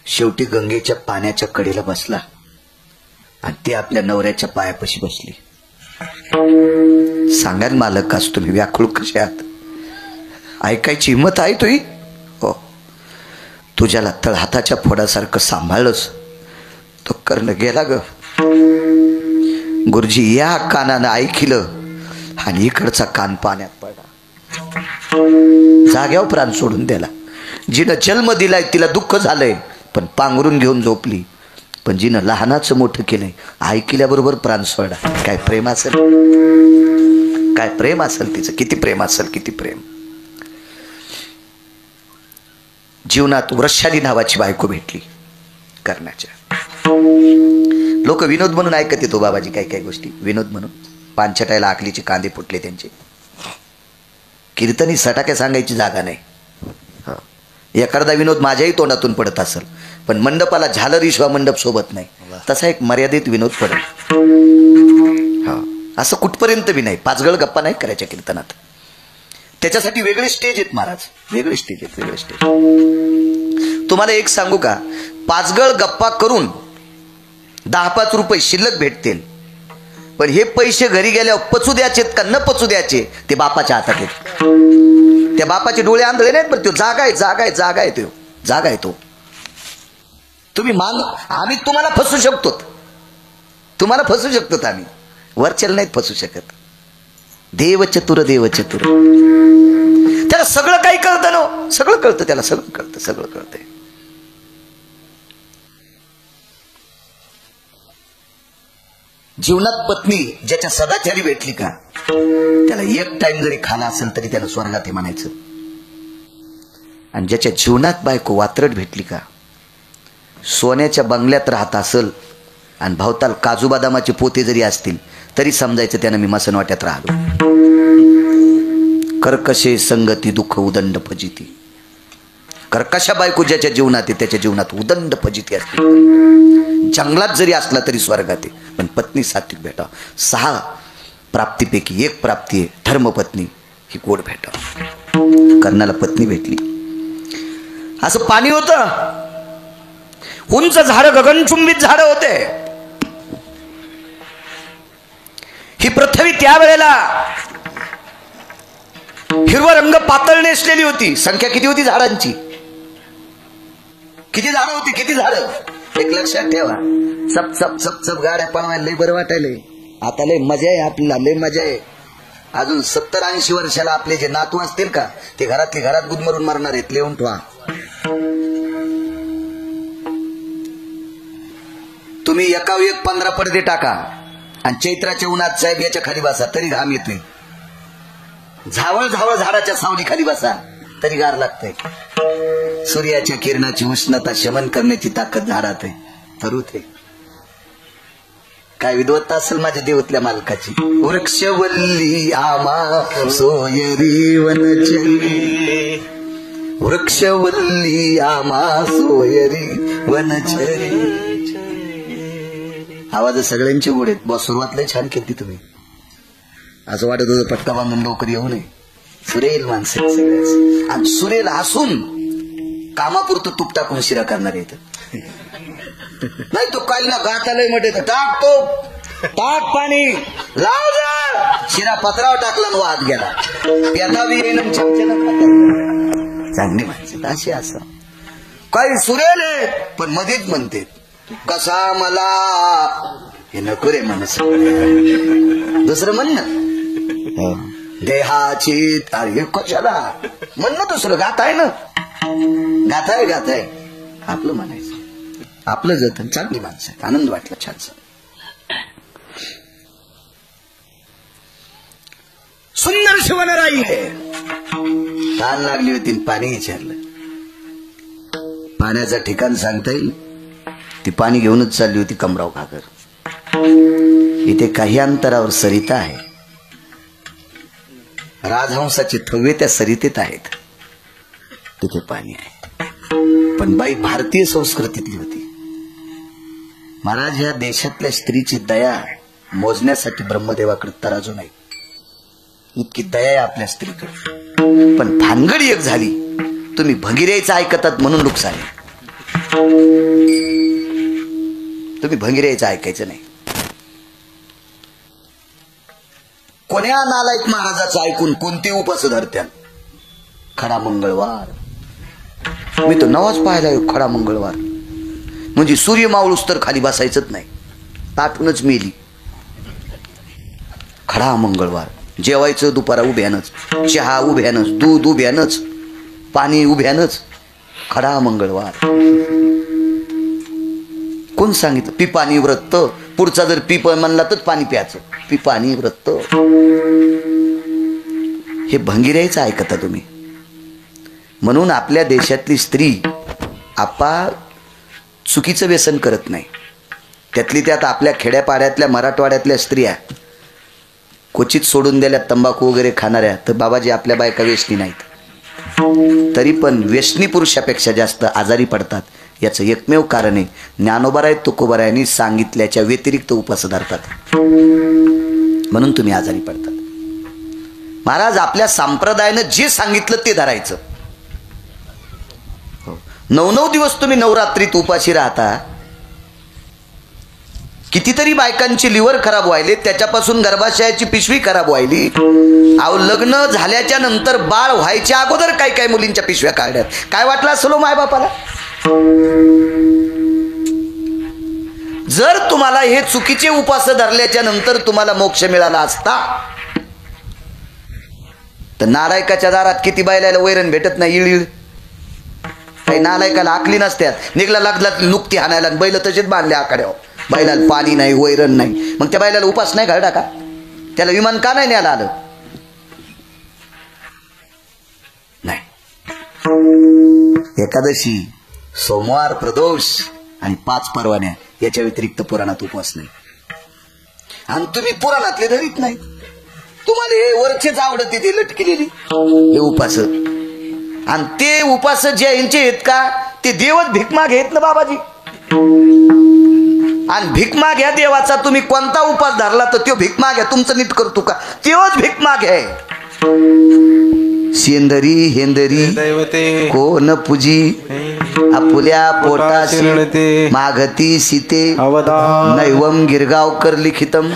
शेवटी गंगेच्या पाण्याच्या कडेला बसला आणि ती आपल्या नवऱ्याच्या पायापाशी बसली. सांगाल मालक, आज तुम्ही व्याकुळ कसे आहात. ऐकायची हिंमत आहे तुही? हो. तुझ्याला तळहाताच्या फोडासारखं सांभाळलंस तो कर्ण गेला ग. गुरुजी या कानानं ऐकिलं आणि इकडचा कान पाण्यात पडला. जाग्यावर प्राण सोडून दिला. जिनं जन्म दिलाय तिला दुःख झालंय पण पांघरून घेऊन झोपली. पण जिनं लहानाचं मोठं केलंय ऐकल्याबरोबर प्राण सोडला. काय प्रेम असेल, काय प्रेम असेल तिचं, किती प्रेम असेल, किती प्रेम. जीवनात वृषाली नावाची बायको भेटली कर्णाच्या. लोक विनोद म्हणून ऐकत येतो बाबाजी काही काही गोष्टी विनोद म्हणून. पानछटायला आकलीचे कांदे फुटले त्यांचे. कीर्तनी सटाक्या सांगायची जागा नाही. एखादा विनोद माझ्याही तोंडातून पडत असेल पण मंडपाला झालर ईश्वा मंडप सोबत नाही. तसा एक मर्यादित विनोद पडेल. असं कुठपर्यंत बी नाही. पाचगळ गप्पा नाही करायच्या कीर्तनात. त्याच्यासाठी वेगळे स्टेज आहेत महाराज, वेगळे स्टेज आहेत, वेगळे स्टेज. तुम्हाला एक सांगू का, पाचगळ गप्पा करून 10-5 रुपये शिल्लक भेटतील पण हे पैसे घरी गेल्यावर पचू द्यायचेत का न पचू द्यायचे ते बापाच्या हातात आहेत. त्या बापाचे डोळे आंधळे नाहीत पण तो जागा आहे, जागा आहे, जागा आहे, तो जागा आहे. तो तुम्ही माग, आम्ही तुम्हाला फसू शकतो, तुम्हाला फसू शकतो आम्ही, वरचेल नाहीत फसू शकत. देव चतुर, देव चतुर. त्याला सगळं काही कळतं ना, सगळं कळतं त्याला, सगळं कळतं, सगळं कळतंय. जीवनात पत्नी ज्याच्या सदाचारी भेटली का त्याला एक टाइम जरी खाला असेल तरी त्याला स्वर्गात हे म्हणायचं. आणि ज्याच्या जीवनात बायको वात्रट भेटली का, सोन्याच्या बंगल्यात राहत असेल आणि भावताल काजू बदामाचे पोते जरी असतील तरी समजायचं त्यानं मी मसनवाट्यात राहिलो. कर्कशे संगती दुःख उदंड फजिती. कर्कशा बायको ज्याच्या जीवनात आहे त्याच्या जीवनात उदंड फजिती असते. जंगलात जरी असला तरी स्वर्गात आहे. पण पत्नी सात्विक भेटा. 6 प्राप्तीपैकी एक प्राप्ती आहे धर्मपत्नी, ही गोड भेटा. कर्णाला पत्नी भेटली. असं पाणी होतं, उंच झाड, गगनचुंबित झाड होते. ही पृथ्वी त्यावेळेला हिरवा रंग पातळ नेसलेली होती. संख्या किती होती झाडांची? किती झाडं होती, किती झाडं? एक लक्षात ठेवा. चप चप चप चप गाड्या पळवायला लय बरं वाटायलंय. आता लय मजा आहे, आपल्याला लय मजा आहे. अजून 70-80 वर्षाला आपले जे नातू असतील का ते घरातली घरात गुदमरून मारणार आहेत. लिहून ठेवा. तुम्ही एकावर एक 15 पडदे टाका आणि चैत्राच्या उन्हात साहेब याच्या खाली बसा तरी घाम येतोय. झावळ झावळ झाडाच्या सावली खाली बसा तरी गार लागतंय. सूर्याच्या किरणाची उष्णता शमन करण्याची ताकद झाडात आहे, तरुत आहे. काय विद्वत्ता असेल माझ्या देवतल्या मालकाची. वृक्षवल्ली आमा सोयरी वनचरी, वृक्षवल्ली आमा सोयरी वनचरी. आवाज सगळ्यांचे गोड आहेत. बॉस सुरुवात लय छान केली तुम्ही. असं वाटत होतं पटका बांधून लवकर येऊ नये. सुरेल माणसं सगळ्याच. आणि सुरेल हसून कामापुरतं तूप टाकून शिरा करणार येत नाही. तो काय ना गात आलंय म्हटे टाक तो टाक पाणी लाव जा. शिरा पत्रावर टाकला न वाद गेला. पेतावी येईन चांगली माणसं अशी असं काही सुरेल आहे पण मध्येच म्हणते कसा मला हे नको रे म्हणस. दुसरं म्हण ना देहाची हे कशाला म्हण ना. दुसरं गात आहे ना, गात आहे, गात आहे. आपलं म्हणायचं, आपलं जतन. चांगली माणसं आहेत. आनंद वाटला छान. सुंदर शिवनराई ताण लागली होती. पाणी विचारलं. पाण्याचं ठिकाण सांगता येईल? ती पाणी घेऊनच चालली होती कमराव घागर. इथे काही अंतरावर सरिता आहे. राजहंसाचे थव्वे त्या सरितेत आहेत. तिथे पाणी आहे. पण बाई भारतीय संस्कृतीतली होती. महाराज या देशातल्या स्त्रीची दया मोजण्यासाठी ब्रह्मदेवाकडे तराजू नाही. इतकी दया आहे आपल्या स्त्रीकडे. पण भानगड एक झाली, तुम्ही भंगिऱ्याचं ऐकतात म्हणून नुकसान आहे. तुम्ही भंगिऱ्याचं ऐकायचं नाही. कोण्या नालायक महाराजाचं ऐकून कोणते उपास धरत्याल. खडा मंगळवार. मी तर नवाच पाहिला खडा मंगळवार. म्हणजे सूर्य मावळूस तर खाली बसायचंच नाही, ताटूनच मेली. खडा मंगळवार. जेवायचं दुपारा उभ्यानच, चहा उभ्यानच, दूध उभ्यानच, पाणी उभ्यानच. खडा मंगळवार. कोण सांगितलं? पिपाणी व्रत. पुढचा जर पिप म्हणला तर पाणी प्यायचं. पिपाणी व्रत हे भंगिरायचं ऐकता तुम्ही. म्हणून आपल्या देशातली स्त्री आपा चुकीचं व्यसन करत नाही. त्यातली त्यात आपल्या खेड्यापाड्यातल्या मराठवाड्यातल्या स्त्रिया क्वचित सोडून दिल्या तंबाखू वगैरे खाणाऱ्या, तर बाबाजी आपल्या बायका व्यसनी नाहीत. तरी पण व्यसनी पुरुषापेक्षा जास्त आजारी पडतात. याचं एकमेव कारण आहे ज्ञानोबाराय तुकोबारायांनी सांगितल्याच्या व्यतिरिक्त उपास धरतात, म्हणून तुम्ही आजारी पडतात. महाराज आपल्या संप्रदायानं जे सांगितलं ते धरायचं. 9 दिवस तुम्ही नवरात्रीत उपाशी राहता. कितीतरी बायकांची लिव्हर खराब व्हायली, त्याच्यापासून गर्भाशयाची पिशवी खराब व्हायली. अहो लग्न झाल्याच्या नंतर बाळ व्हायच्या अगोदर काय काय मुलींच्या पिशव्या काढल्यात. काय वाटलं असेल मायबापाला? जर तुम्हाला हे चुकीचे उपास धरल्याच्या नंतर तुम्हाला मोक्ष मिळाला असता, तर नालायकाच्या दारात किती बायलाला वैरण भेटत नाही. इळीळ काही नालायकाला आकली नसत्यात. निघला लागला नुकती हाणायला, बैल तसेच बांधले आकड्यावर. बैलाला पाणी नाही, वैरण नाही, मग त्या बैलाला उपास नाही घडला का? त्याला विमान का नाही न्यायला आलं? नाही. एकादशी, सोमवार, प्रदोष आणि 5 परवान्या याच्या व्यतिरिक्त पुराणात उपवास नाही. आणि तुम्ही पुराणातले धरीत नाही. तुम्हाला हे वरचेच आवडते ते लटकेलेली हे उपास. आणि ते उपास जे यांचे आहेत का, ते देवच भिकमाग आहेत ना बाबाजी. आणि भिकमाग ह्या देवाचा तुम्ही कोणता उपास धरला तर तो भिकमाग आहे. तुमचं नीट करतो का? तेच भिकमाग आहे. शेंदरी हेंदरी कोण पूजी, आपुल्या पोटाशी मागती सीते, नैवम गिरगावकर लिखितम.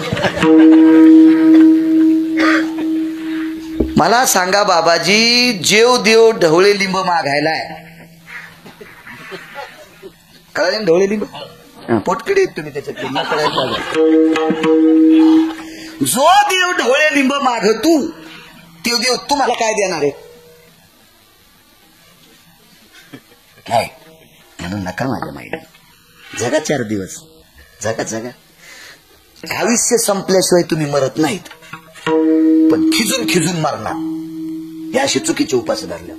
मला सांगा बाबाजी, जेव देव ढवळे लिंब मागायलाय. कळलं ढवळे लिंब? पोटकडे तुम्ही त्याच्यात जो देव ढवळे लिंब मागतू, तो देव तुम्हाला काय देणार आहे? काय? म्हणून नका माझ्या माहिती. जगा 4 दिवस, जगा जगा. आयुष्य संपल्याशिवाय तुम्ही मरत नाहीत, पण खिजून खिजून मरणार. या अशी चुकीचे उपास धरल्या.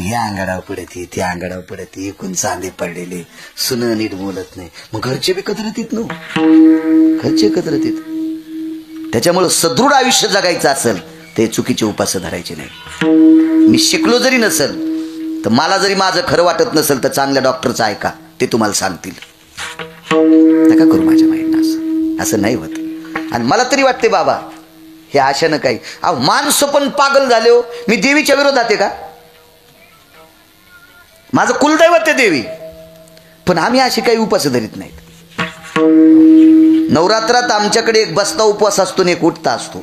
या अंगाडावर पडते, त्या अंगाडावर पडते, एकूण चांदे पडलेले, सुन नीट बोलत नाही. मग घरचे बी कदरत येत न, घरचे कदरत येत. त्याच्यामुळे सदृढ आयुष्य जगायचं असेल ते चुकीचे उपास धरायचे नाही. मी शिकलो जरी नसेल, तर मला जरी माझं खरं वाटत नसेल, तर चांगल्या डॉक्टरचं ऐका, ते तुम्हाला सांगतील. नका करू माझ्या माहिती. असं नाही होत. आणि मला तरी वाटते बाबा, हे आशानं काही. अहो माणसं पण पागल झाले हो. मी देवीच्या विरोधात आहे का? माझं कुलदैवत आहे देवी, पण आम्ही असे काही उपास धरीत नाहीत. नवरात्रात आमच्याकडे एक बसता उपवास असतो आणि एक उठता असतो.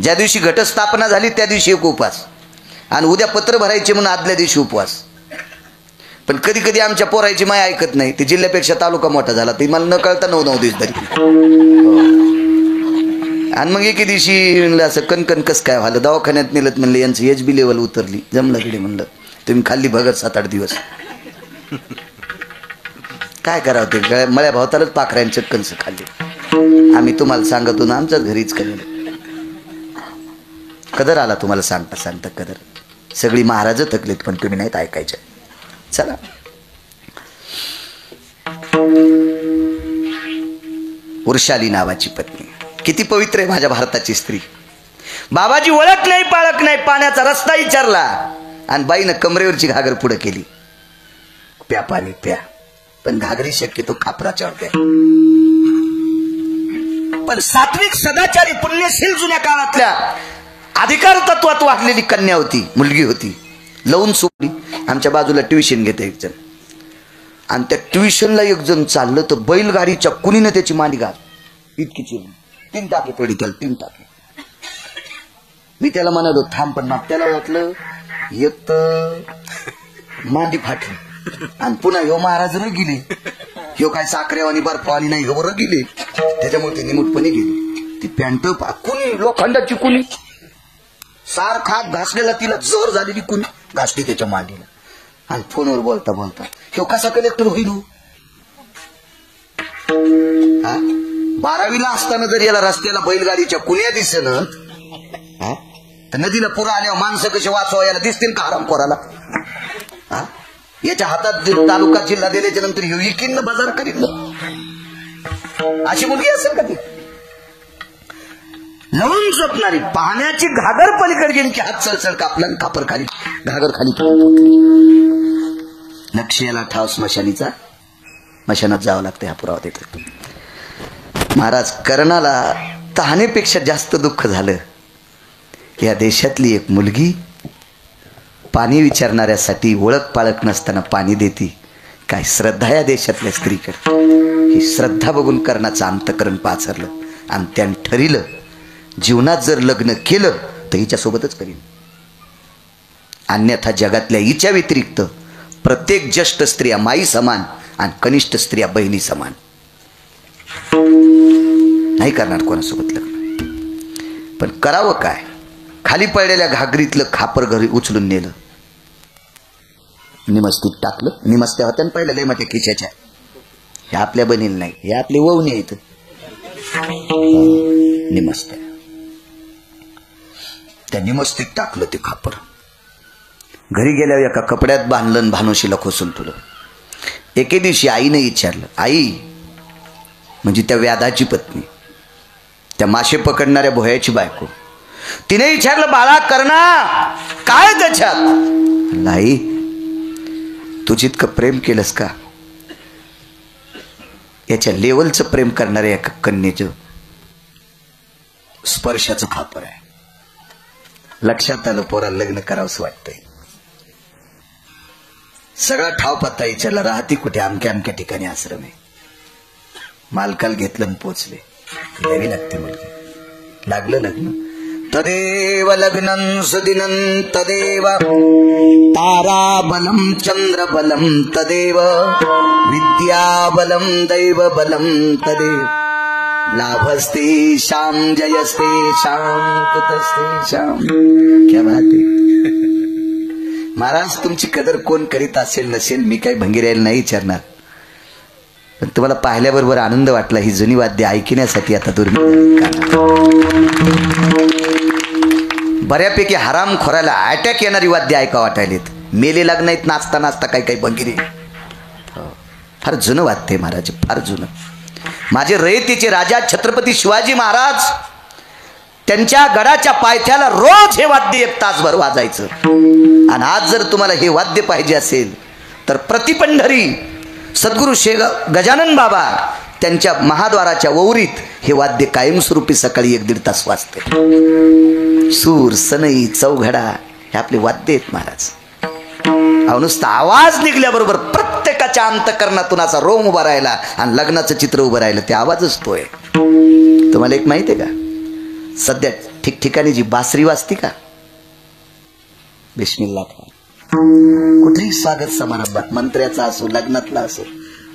ज्या दिवशी घटस्थापना झाली त्या दिवशी एक उपवास, आणि उद्या पत्र भरायचे म्हणून आदल्या दिवशी उपवास. पण कधी कधी आमच्या पोरायची माय ऐकत नाही. ती जिल्ह्यापेक्षा तालुका मोठा झाला, ती मला न कळता 9 दिवस धरी. आणि मग एके दिवशी असं कणकण कस काय झालं, दवाखान्यात नेलं. म्हणलं यांचं HB लेवल उतरली. जमलं कडे म्हणलं, तुम्ही खाल्ली भगत 7-8 दिवस. काय करावं, ते मळ्या भावतालच पाखऱ्याने चटकनच खाल्ली. आम्ही तुम्हाला सांगतो ना, आमच्याच घरीच केलेलं. कदर आला तुम्हाला सांगता सांगता कदर. सगळी महाराज थकलीत, पण तुम्ही नाहीत ऐकायचे. चला, वृषाली नावाची पत्नी किती पवित्र आहे, माझ्या भारताची स्त्री. बाबाजी ओळख नाही पाळख नाही, पाण्याचा रस्ता विचारला आणि बाईनं कमरेवरची घागर पुढे केली. प्या पाणी प्या, पण घागरी शक्यतो खापराच्यावर प्या. पण सात्विक सदाचारी पुण्यशील जुन्या काळातल्या अधिकार तत्वात वाढलेली कन्या होती, मुलगी होती. लवून सोडली. आमच्या बाजूला ट्युशन घेते एक जण, आणि त्या ट्युशनला एक जण चाललं तर बैलगाडीच्या कुणीनं त्याची मांडी घाल इतकी चिरून 3 टाके पडी, त्याला 3 टाके. मी त्याला म्हणालो थांब, पण त्याला वाटलं एक तर मांडी फाटली आणि पुन्हा ह्यो महाराज र गेले, ह्यो काय साखरेवानी बर्फावानी नाही ह्यो र गेले, त्याच्यामुळे ते निमूटपणे गेले. ती पॅन्ट कुणी लोखंडाची कुणी सारखा घासलेला, तिला जोर झालेली कुणी घासली त्याच्या मांडीला. आणि फोनवर बोलता बोलता ह्यो कसा कलेक्टर होईल? 12वीला असताना जर याला रस्त्याला बैलगाडीच्या कुण्या दिसेन तर नदीला पूर आल्यावर माणसं कशी वाचवा याला दिसतील का हरामखोराला? याच्या हातात तालुका जिल्हा दिल्याच्या नंतर ह्यो इकीन बाजार करील. अशी मुलगी असेल का ती? लवून झोपणारी, पाण्याची घागर पलीकडे गेली की हात चळचळ कापला, कापर खाली घागर खाली. लक्ष याला ठाव स्मशानीचा, स्मशानात जावं लागतं. हा पुरावा देतो. महाराज कर्णाला तहानेपेक्षा जास्त दुःख झालं. या देशातली एक मुलगी पाणी विचारणाऱ्यासाठी ओळख पाळख नसताना पाणी देती. काय श्रद्धा या देशातल्या स्त्रीकडे. ही श्रद्धा बघून कर्णाचं अंतकरण पाचरलं आणि त्यानं ठरिलं जीवनात जर लग्न केलं तर हिच्यासोबतच करीन, अन्यथा जगातल्या हिच्या व्यतिरिक्त प्रत्येक ज्येष्ठ स्त्रिया माई समान आणि कनिष्ठ स्त्रिया बहिणी समान. नाही करणार कोणासोबत लग्न. पण करावं काय? खाली पडलेल्या घागरीतलं खापर घरी उचलून नेलं, निमस्तीत टाकलं. निमस्त्या होत्या पहिल्या लय मोठ्या खिशाच्या. हे आपल्या बनील नाही, हे आपले ववणे आहेत निमस्त्या. त्या निमस्तीत टाकलं ते खापर. घरी गेल्यावर एका कपड्यात बांधलं, भानोशीला खोसून ठेवलं. एके दिवशी आईने विचारलं, आई म्हणजे त्या व्याधाची पत्नी, त्या मासे पकडणाऱ्या भोयाची बायको, तिने विचारलं बाळा कर्णा काय त्याच्यात? आई तू जितकं प्रेम केलंस का याच्या लेवलचं प्रेम करणाऱ्या एका कन्येचं स्पर्शाचं खापर आहे. लक्षात आलं पोराला लग्न करावंसं वाटतंय. सगळा ठाव पत्ता विचारला, राहती कुठे? अमक्या अमक्या ठिकाणी आश्रम आहे. मालकाला घेतलं आणि पोचले. यावी लागते मुलगी. लागलं लग्न. तदेव लग्नं सुदिनं तदेव ताराबलं चंद्रबलं तदेव विद्याबलं दैवबलं तदेव लाभस्ते शाम जयस्ते शाम कुतस्ते शाम. क्या बात आहे. महाराज तुमची कदर कोण करीत असेल नसेल मी काही भंगीरायला नाही विचारणार, पण तुम्हाला पाहिल्याबरोबर आनंद वाटला. ही जुनी वाद्य ऐकण्यासाठी आता दुर्मिळ. बऱ्यापैकी हराम खोराला अटॅक येणारी वाद्य ऐका वाटायलेत. मेले लग्न आहेत नाचता नाचता काही काही भंगिरी. फार जुनं वाद्य आहे महाराज, फार जुनं. माझे रयतेचे राजा छत्रपती शिवाजी महाराज त्यांच्या गडाच्या पायथ्याला रोज हे वाद्य 1 तासभर वाजायचं. आणि आज जर तुम्हाला हे वाद्य पाहिजे असेल तर प्रतिपंढरी सद्गुरू गजानन बाबा त्यांच्या महाद्वाराच्या वौरीत हे वाद्य कायमस्वरूपी सकाळी 1-1.5 तास वाजते. सूर सनई चौघडा हे आपले वाद्य आहेत महाराज. नुसता आवाज निघल्याबरोबर प्रत्येकाच्या अंतकरणातून असा रोम उभा राहिला आणि लग्नाचं चित्र उभं राहिलं. ते आवाजच तो आहे. तुम्हाला एक माहिती आहे का, सध्या ठिकठिकाणी जी बासरी वाजती का, बिस्मिल्लाह खान, कुठेही स्वागत समारंभात मंत्र्याचा असो लग्नातला असो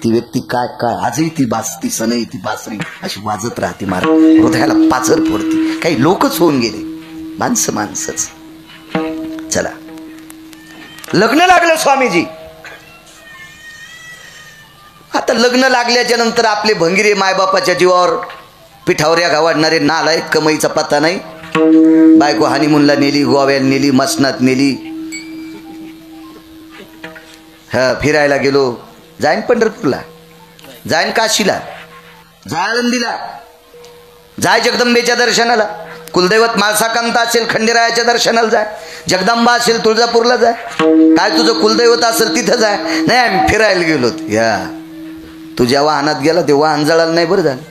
ती व्यक्ती काय काय आजही ती बासती सनई ती बासरी अशी वाजत राहते. महाराज हृदयाला पाचर फोडती. काही लोकच होऊन गेले, माणसंच. चला लग्न लागलं स्वामीजी. आता लग्न लागल्याच्या नंतर आपले भंगिरे मायबापाच्या जीवावर पिठावऱ्या गावाडणारे नालायक, कमाईचा पत्ता नाही. बायको हानिमूनला नेली, गोव्याला नेली, मसनात नेली, फिरायला गेलो, जाईन पंढरपूरला, जाईन काशीला, जाय आळंदीला, जाय जगदंबेच्या दर्शनाला, कुलदैवत माळसाकांता असेल खंडेरायाच्या दर्शनाला जाय, जगदंबा असेल तुळजापूरला जाय, काय तुझं कुलदैवत असेल तिथं जाय. नाही आम्ही फिरायला गेलो. या तुझ्या वाहनात गेला ते वाहन जळालं नाही, बरं झालं.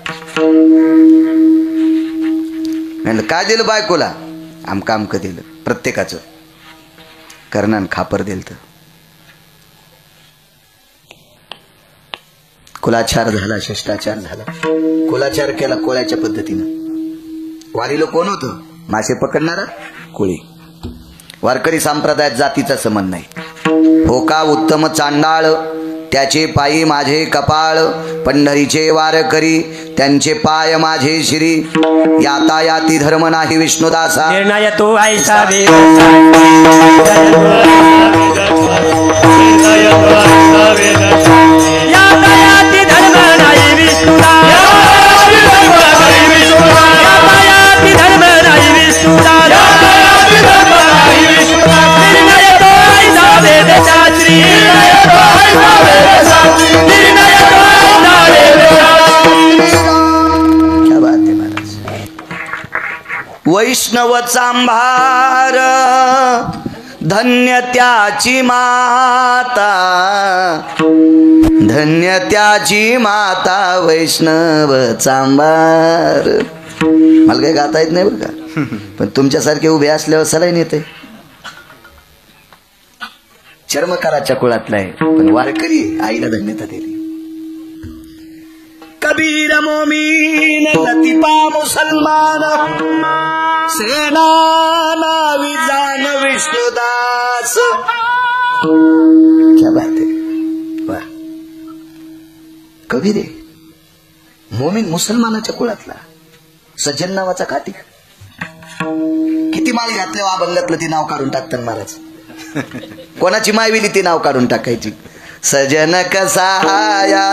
म्हणलं काय दिलं बायकोला? आमकं आमकं दिलं. प्रत्येकाचं कर्णानं खापर दिलं. तर कुलाचार झाला, शिष्टाचार झाला. कुलाचार केला कोळ्याच्या पद्धतीनं. वारीला कोण होतं? मासे पकडणारा कोळी. वारकरी संप्रदायात जातीचा संबंध नाही. हो का उत्तम चांडाळ त्याचे पायी माझे कपाळ, पंढरीचे वारकरी त्यांचे पाय माझे श्री. यातायाती धर्म नाही विष्णुदासा, निर्णय तो ऐसा वेद यातायाती धर्म नाही विष्णुदास, यातायाती धर्म नाही विष्णुदास, निर्णय तो ऐसा वेद शास्त्री, निर्णय तो ऐसा वेद शास्त्री, निर्णय तो ऐसा वेद शास्त्री. क्या बात आहे महाराज. वैष्णव चांभार धन्य त्याची माता, धन्य त्याची माता वैष्णव चांभार. मला काही गाता येत नाही बरं का, पण तुमच्यासारखे उभे असल्यावर सलाईन येते. चर्मकाराच्या कुळातला आहे, पण वारकरी आईला धन्यता दिली. कबीर मोमीन लतिपा मुसलमान, सेना नावी जान विष्णुदास. क्या बात आहे. वाह. कबीर आहे मोमीन मुसलमानाच्या कुळातला, सज्जन नावाचा काठी. किती माळी घातल्या अभंगातलं ते नाव काढून टाकतात महाराज. कोणाची मायविली ते नाव काढून टाकायची. सजन कसाया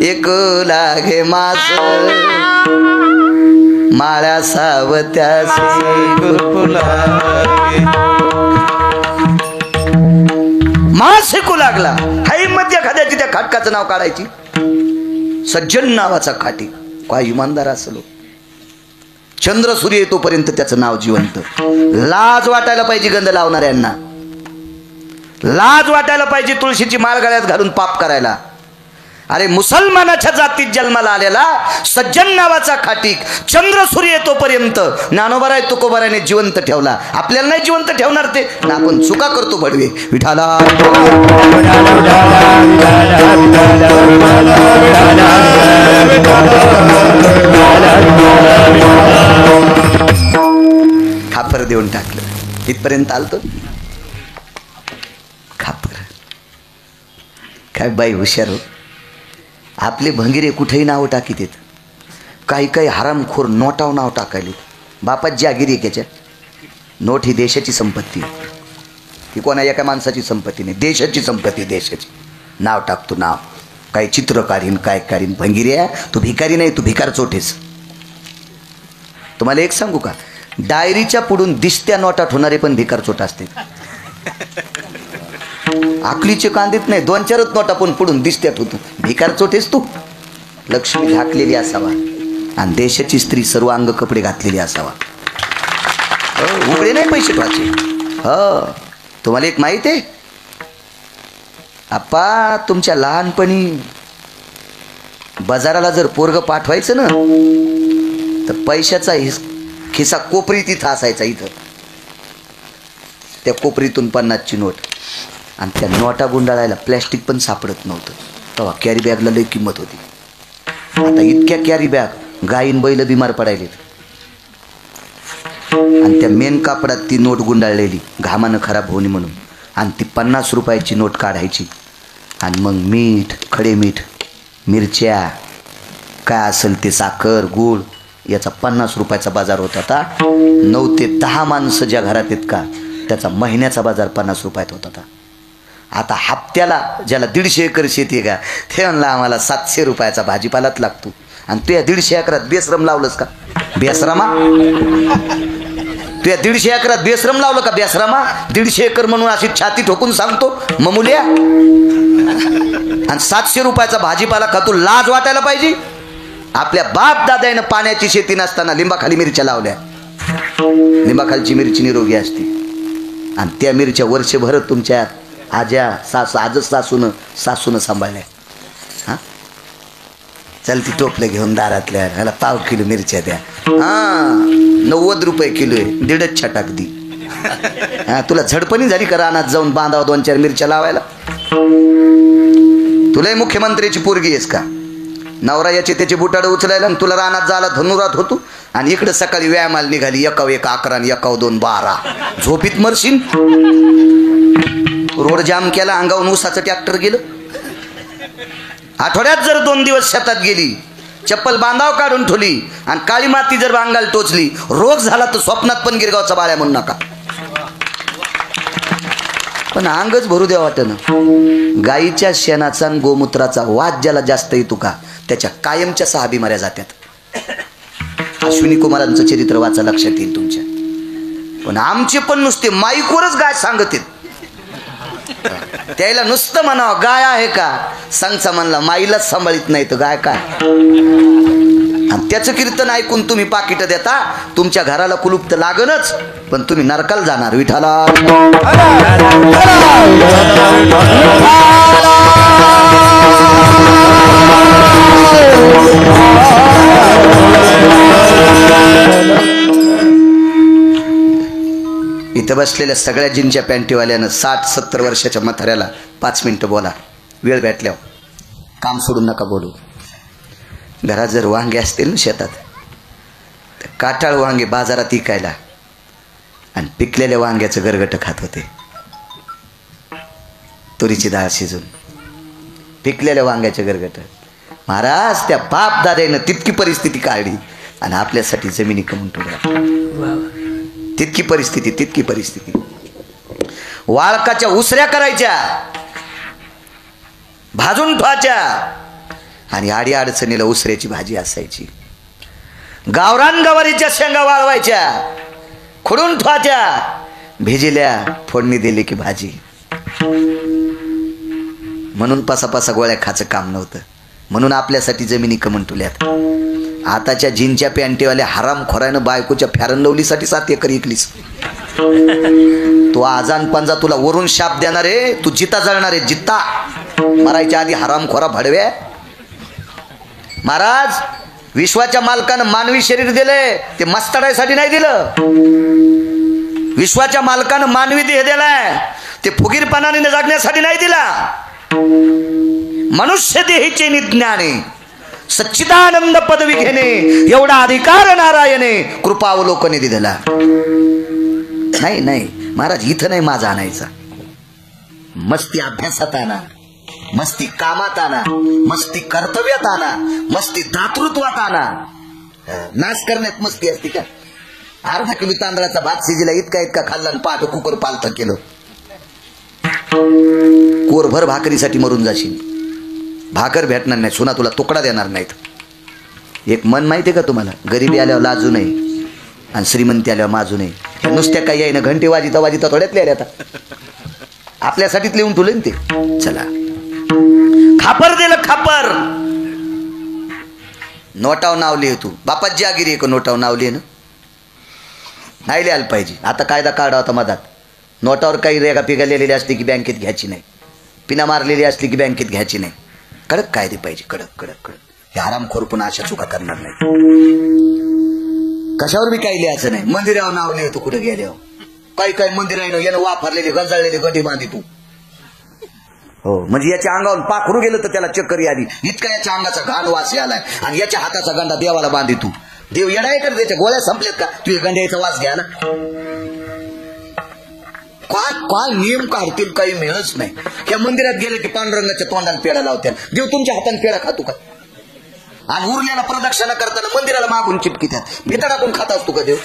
एक लागे मास, माळ्या सावत्यासी मास शिकू लागला. हाई मध्य एखाद्याची त्या खाटकाचं नाव काढायची. सज्जन नावाचा काठी काय इमानदार असलो. चंद्र सूर्य येतोपर्यंत त्याचं नाव जिवंत. लाज वाटायला पाहिजे गंध लावणाऱ्यांना, लाज वाटायला पाहिजे तुळशीची माळ गळ्यात घालून पाप करायला. अरे मुसलमानाच्या जातीत जन्माला आलेला सज्जन नावाचा खाटीक चंद्र सूर्य येतोपर्यंत ज्ञानोबाराय तुकोबारायने जिवंत ठेवला. आपल्याला नाही जिवंत ठेवणार ते ना, आपण चुका करतो भडवे. विठाला खापर देऊन टाकलं. इथपर्यंत आलतो. खापर काय बाई हुशार हो. आपले भंगिरे कुठेही नावं टाकीत आहेत. काही काही हरामखोर नोटाव नाव टाकायले. बापात जागिरी त्याच्या. नोट ही देशाची संपत्ती, ही कोणा एका माणसाची संपत्ती नाही, देशाची संपत्ती. देशाची नाव टाकतो नाव. काही चित्र काढीन काय काढीन. भंगिऱ्या तू भिकारी नाही, तू भिकार चोटेस. तुम्हाला एक सांगू का, डायरीच्या पुढून दिसत्या नोटा ठेवणारे पण भिकार चोट असते. आकलीचे कांदीत नाही, 2-4 नोटा पण पुढून दिसत्यात होतो. भिकार चोटेस तू. लक्ष्मी झाकलेली असावा आणि देशाची स्त्री सर्व अंग कपडे घातलेली असावा. उघडे नाही पैसे ठेवायचे. हो, तुम्हाला एक माहित आहे आप्पा, तुमच्या लहानपणी बाजाराला जर पोरग पाठवायचं ना, तर पैशाचा खिसा कोपरी तिथं असायचा. इथं त्या कोपरीतून 50ची नोट. आणि त्या नोटा गुंडाळायला प्लॅस्टिक पण सापडत नव्हतं. तेव्हा कॅरी बॅगला लई किंमत होती. आता इतक्या कॅरी बॅग गायीन बैल बिमार पडायलेत. आणि त्या मेन कापडात ती नोट गुंडाळलेली घामानं खराब होणे म्हणून. आणि ती 50 रुपयाची नोट काढायची. आणि मग मीठ, खडे मीठ, मिरच्या, काय असेल ते साखर, गूळ, याचा 50 रुपयाचा बाजार होता. आता 9 ते 10 माणसं ज्या घरात आहेत का, त्याचा महिन्याचा बाजार 50 रुपयात होता. आता हप्त्याला ज्याला 150 एकर शेती आहे का, ते म्हणला आम्हाला 700 रुपयाचा भाजीपालाच लागतो. आणि तू या 150 एकरात बेसरम लावलंस का? बेसरामा तू या 150 एकरात बेसरम लावलं का? बेसरामा 150 एकर म्हणून अशी छाती ठोकून सांगतो ममुल्या. आणि 700 रुपयाचा भाजीपाला खातो. लाज वाटायला पाहिजे. आपल्या बाप दादाने पाण्याची शेती नसताना लिंबाखाली मिरच्या लावल्या. लिंबाखालची मिरची निरोगी असते. आणि त्या मिरच्या वर्षभर तुमच्या आजच सासूनं सांभाळल्या. हां, चल ती टोपलं घेऊन दारातल्या ह्याला 1/2 किलो मिरच्या द्या. हां, 90 रुपये किलो आहे. 1.5 छटाक दी. हां, तुला झडपणी झाली का रानात जाऊन बांधावं 2-4 मिरच्या लावायला? तुलाही मुख्यमंत्र्याची पोरगी आहेस का? नवरा याचे त्याचे बुटाडं उचलायला आणि तुला रानात जायला धनुरात होतो आणि इकडे सकाळी व्यायामाला निघाली 1 आणि 2 12 झोपीत मरशील. रोड जाम केला, अंगावून उसाचं ट्रॅक्टर गेलं. आठवड्यात जर 2 दिवस शेतात गेली, चप्पल बांधाव काढून ठेवली आणि काळी माती जर अंगाला टोचली, रोग झाला तर स्वप्नात पण गिरगावचा बाळ्या म्हणू नका. पण अंगच भरू द्या वाटणं. गाईच्या शेणाचा आणि गोमूत्राचा वाद ज्याला जास्त येतो का त्याच्या कायमच्या 6 बिमाऱ्या जात्यात. अश्विनी कुमारांचं चरित्र वाचा, लक्षात येईल तुमच्या. पण आमचे पण नुसते माईकवरच गाय सांगत आहेत. त्याला नुसतं म्हणावं गाय आहे का, सांगचा म्हणला माईलाच सांभाळीत नाही तर गाय काय. आणि त्याचं कीर्तन ऐकून तुम्ही पाकिट देता, तुमच्या घराला कुलूप तर लागणच, पण तुम्ही नरकाला जाणार. विठाला इथं बसलेल्या सगळ्या जिनच्या पॅन्टीवाल्यानं 60-70 वर्षाच्या म्हाताऱ्याला 5 मिनिटं बोला. वेळ भेटल्यावर काम सोडून नका बोलू. घरात जर वांगे असतील ना शेतात, तर काटाळ वांगे बाजारात विकायला आणि पिकलेल्या वांग्याचं गरगट खात होते. तुरीची डाळ शिजून पिकलेल्या वांग्याचं गरगट. महाराज त्या बाप दाद्यानं तितकी परिस्थिती काढली आणि आपल्यासाठी जमिनी कमवून ठेवल्या. तितकी परिस्थिती. वाळकाच्या उसऱ्या करायच्या, भाजून ठेवायच्या आणि आडी अडचणीला उसऱ्याची भाजी असायची. गावरान गवारीच्या शेंगा वाळवायच्या, खुडून ठेवायच्या, भिजल्या, फोडणी दिली की भाजी. म्हणून पासा गोळ्या खायचं काम नव्हतं. म्हणून आपल्यासाठी जमिनी कमवून ठेवल्यात. आताच्या जीनच्या पॅन्टीवाल्या हराम खोऱ्यानं बायकोच्या फॅरन लवलीसाठी 7 एकर इकलीस. तो आजान पंजा तुला वरून शाप देणार आहे. तू जिता जळणार आहे, जिता. मरायच्या आधी हराम खोरा भडव्या. महाराज, विश्वाच्या मालकानं मानवी शरीर दिले ते मस्ताडायसाठी नाही दिलं. विश्वाच्या मालकानं मानवी देह दिलाय ते फुगीरपणाने जगण्यासाठी नाही दिला. मनुष्य देहीचे निज्ञाने सच्चिदानंद पदवी घेणे एवढा अधिकार नारायणे कृपावलोकने दिला. नाही महाराज, इथं नाही माझा आणायचा. मस्ती अभ्यासात आणा, मस्ती कामात आणा, मस्ती कर्तव्यात आणा, मस्ती दातृत्वात आणा. नाश करण्यात मस्ती असते का? अर्धा किलो तांदळाचा भात शिजला, इतका खाल्ला आणि पाठ कुकर पालथं केलं. कोरभर भाकरीसाठी मरून जाशील. भाकर भेटणार नाही, सुना तुला तुकडा देणार नाहीत. एक मन माहिती आहे का तुम्हाला? गरिबी आल्यावर लाजू नये आणि श्रीमंती आल्यावर माजू नये. नुसत्या काही आहे ना, घंटी वाजिता थोड्यात लिहिले. आता आपल्यासाठीच लिहून ठेवले ना ते. चला, खापर दिलं, खापर. नोटाव नाव लिह. तू बापात जागिरी एक नोटाव नाव लिह ना, नाही लिहायला पाहिजे. आता कायदा काढा होता मधात. नोटावर काही रेगा पिघालेली असली की बँकेत घ्यायची नाही, पिना मारलेली असली की बँकेत घ्यायची नाही. कडक कायदे पाहिजे, कडक. हे आरामखोर पण अशा चुका करणार नाही. कशावर बी काही लिहायचं नाही. मंदिरावर नाव लिह. तू कुठे गेल्यावर काही मंदिर आहे ना, यानं वापरलेली गंजाळलेली गंठी बांधी तू. हो, म्हणजे याच्या अंगावर पाखरू गेलं तर त्याला चक्कर आली. इतका याच्या अंगाचा घाण वास आलाय आणि याच्या हाताचा गंडा देवाला बांधी तू. देव येडाय कर, त्याच्या गोळ्या संपल्यात का? तू गंड्याचा वास घ्या ना. काय नियम काढतील, काही मिळच नाही. या मंदिरात गेले की पांडुरंगाच्या तोंडाला पेढा लावत्या. देव तुमच्या हाताने पेढा खातो का? आणि उरलेला प्रदक्षिणा करताना मंदिराला मागून चिपकित्यात. भीतर टाकून खात असतो का देव?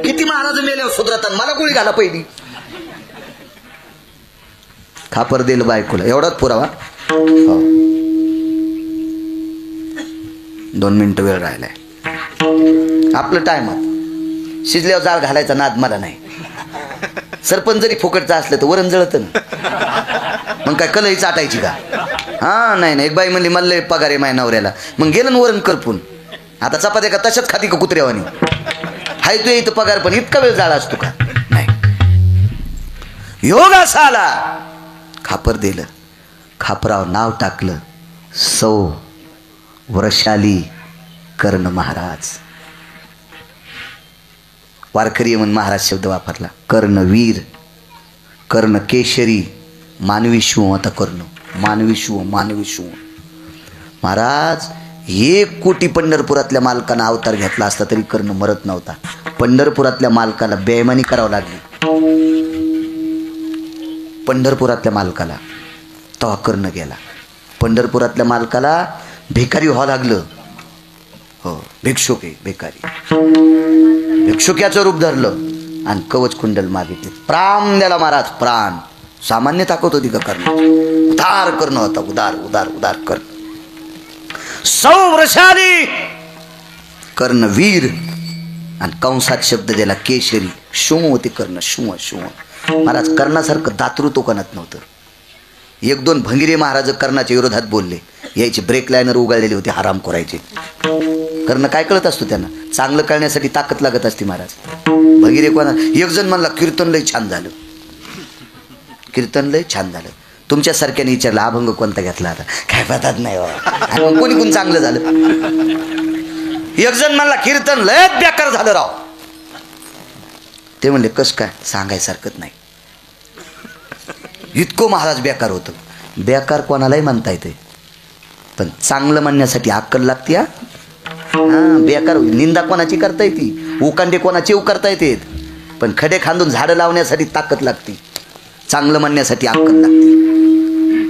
किती महाराज मेल्यावर सुधरतात, मला गोळी घाला पहिली. खापर दिलं बायकोला, एवढाच पुरावा. 2 मिनिटं वेळ राहिलाय. आपलं टायमात शिजल्यावर जाळ घालायचा नाद मला नाही. सरपंच जरी फुकटचा असलं तर वरण जळत ना, मग काय कलही चाटायची का? हा, नाही. एक बाई म्हणली मला पगार आहे माझ्या नवऱ्याला, मग गेलं ना वरण करपून. आता चपात्या का तशाच खाती का कुत्र्यावानी? हाय तू इथं पगार, पण इतका वेळ जाळा असतो का? नाही. योग असा आला, खापर दिलं, खापरावर नाव टाकलं सौ वृषाली कर्ण महाराज. वारकरी म्हणून महाराज शब्द वापरला. कर्णवीर, कर्ण केशरी, मानवी शिव. आता कर्ण मानवी शिव. महाराज 1 कोटी पंढरपुरातल्या मालकानं अवतार घेतला असता तरी कर्ण मरत नव्हता. पंढरपुरातल्या मालकाला बेईमानी करावं लागली. पंढरपुरातल्या मालकाला तेव्हा कर्ण गेला. पंढरपुरातल्या मालकाला भिकारी व्हावं लागलं. हो, भिक्षुक आहे, भिकारी. भिक्षुक्याचं रूप धरलं आणि कवच कुंडल मागितले. प्राण द्याला महाराज, प्राण. सामान्य ताकद होती का कर्ण? उदार कर्ण होता, उदार उदार उदार कर्ण. 100 वर्षांनी कर्णवीर आणि कंसात शब्द दिला केशरी. शुम होते कर्ण, शुम शुम. महाराज कर्णासारखं दातृत्व कोणात नव्हतं. 1-2 भंगिरे महाराज कर्णाच्या विरोधात बोलले. यायचे ब्रेक लाईनर उगाळलेले होते, हराम करायचे. कर्ण काय कळत असतो त्यांना? चांगलं कळण्यासाठी ताकद लागत असते महाराज. भंगिरे कोणा? एक जण म्हणला कीर्तन लय छान झालं, कीर्तन लय छान झालं. तुमच्यासारख्याने विचारलं अभंग कोणता घेतला आता? काय पतात नाही बाबा. कोणी कोण चांगलं झालं? एक जण म्हणला कीर्तन लय बेकार झालं राव. ते म्हणले कस काय? सांगायसारखंच नाही, इतकं महाराज बेकार होतं. बेकार कोणालाही म्हणता येते, पण चांगलं म्हणण्यासाठी अक्कल लागते. बेकार निंदा कोणाची करता येते, उकांडे कोणाचे करता येते, पण खडे खांदून झाडं लावण्यासाठी ताकद लागते. चांगलं म्हणण्यासाठी अक्कल लागते.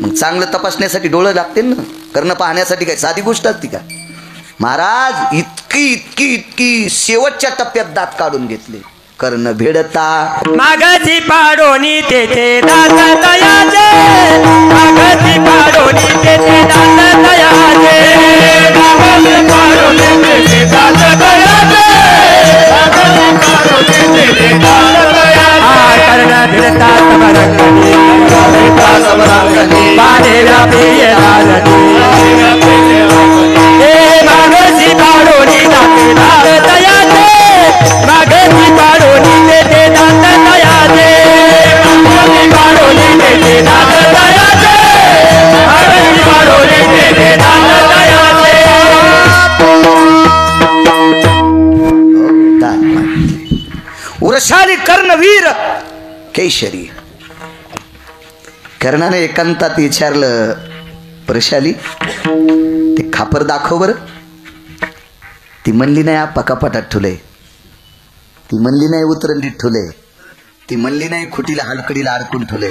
मग चांगलं तपासण्यासाठी डोळं लागते ना. कर्ण पाहण्यासाठी काय साधी गोष्ट असते का? महाराज इतकी इतकी इतकी शेवटच्या टप्प्यात दात काढून घेतले. कर्ण भेडता मागची पाडोनी तेथे दात दयाचे, मागची पाडोनी तेथे दात दयाचे, मागची पाडोनी तेथे दात दयाचे, मागची पाडोनी तेथे दात दयाचे. कर्ण भिडता समरंगणी, भिडता समरंगणी, बाणेला प्रिय राजनी, हे मागची पाडोनी दात दयाचे, मागची पाडोनी तेथे दात दयाचे, मागची पाडोनी तेथे दात दयाचे, मागची पाडोनी तेथे दात दयाचे. उरशाली कर्णवीर केशरी. कर्णाने एकांतात विचारलं, वृषाली ते खापर दाखव बर. ती म्हणली नाही आपा कपाटात ठुले, ती म्हणली नाही उतरंडीत ठुले, ती म्हणली नाही खुटीला हलकडीला अडकून ठुले.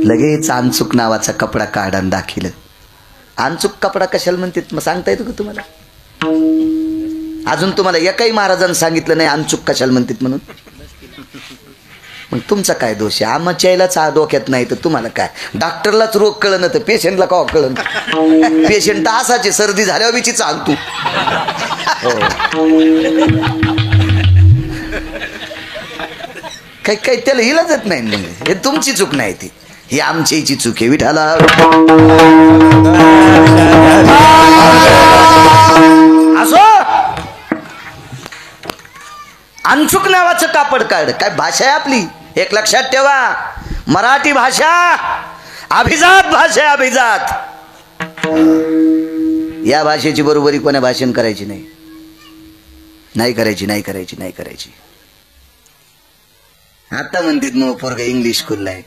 लगेच अनचूक नावाचा कपडा काढून दाखिलं. अनचूक कपडा कशाला म्हणतात मग सांगता येतो का तुम्हाला? अजून तुम्हाला एकाही महाराजांनी सांगितलं नाही अनचूक कशाला म्हणतात म्हणून. मग तुमचा काय दोष आहे? आम्हाला यायलाच डोक्यात नाही तर तुम्हाला काय? डॉक्टरलाच रोग कळलं तर पेशंटला का कळलं? पेशंट असाचे सर्दी झाल्यावर बिची चालतो. काही काही त्याला इलाजच नाही. हे तुमची चूक नाही, ती ही आमची चूक आहे. विठाला असो अनचूक नावाचं कापड काढ. काय भाषा आहे आपली, एक लक्षात ठेवा. मराठी भाषा अभिजात भाषा आहे, अभिजात. या भाषेची बरोबरी कोणा भाषण करायची नाही, नाही करायची, नाही करायची, नाही करायची. आता म्हणतात मग पोरगा इंग्लिश स्कूलला आहे.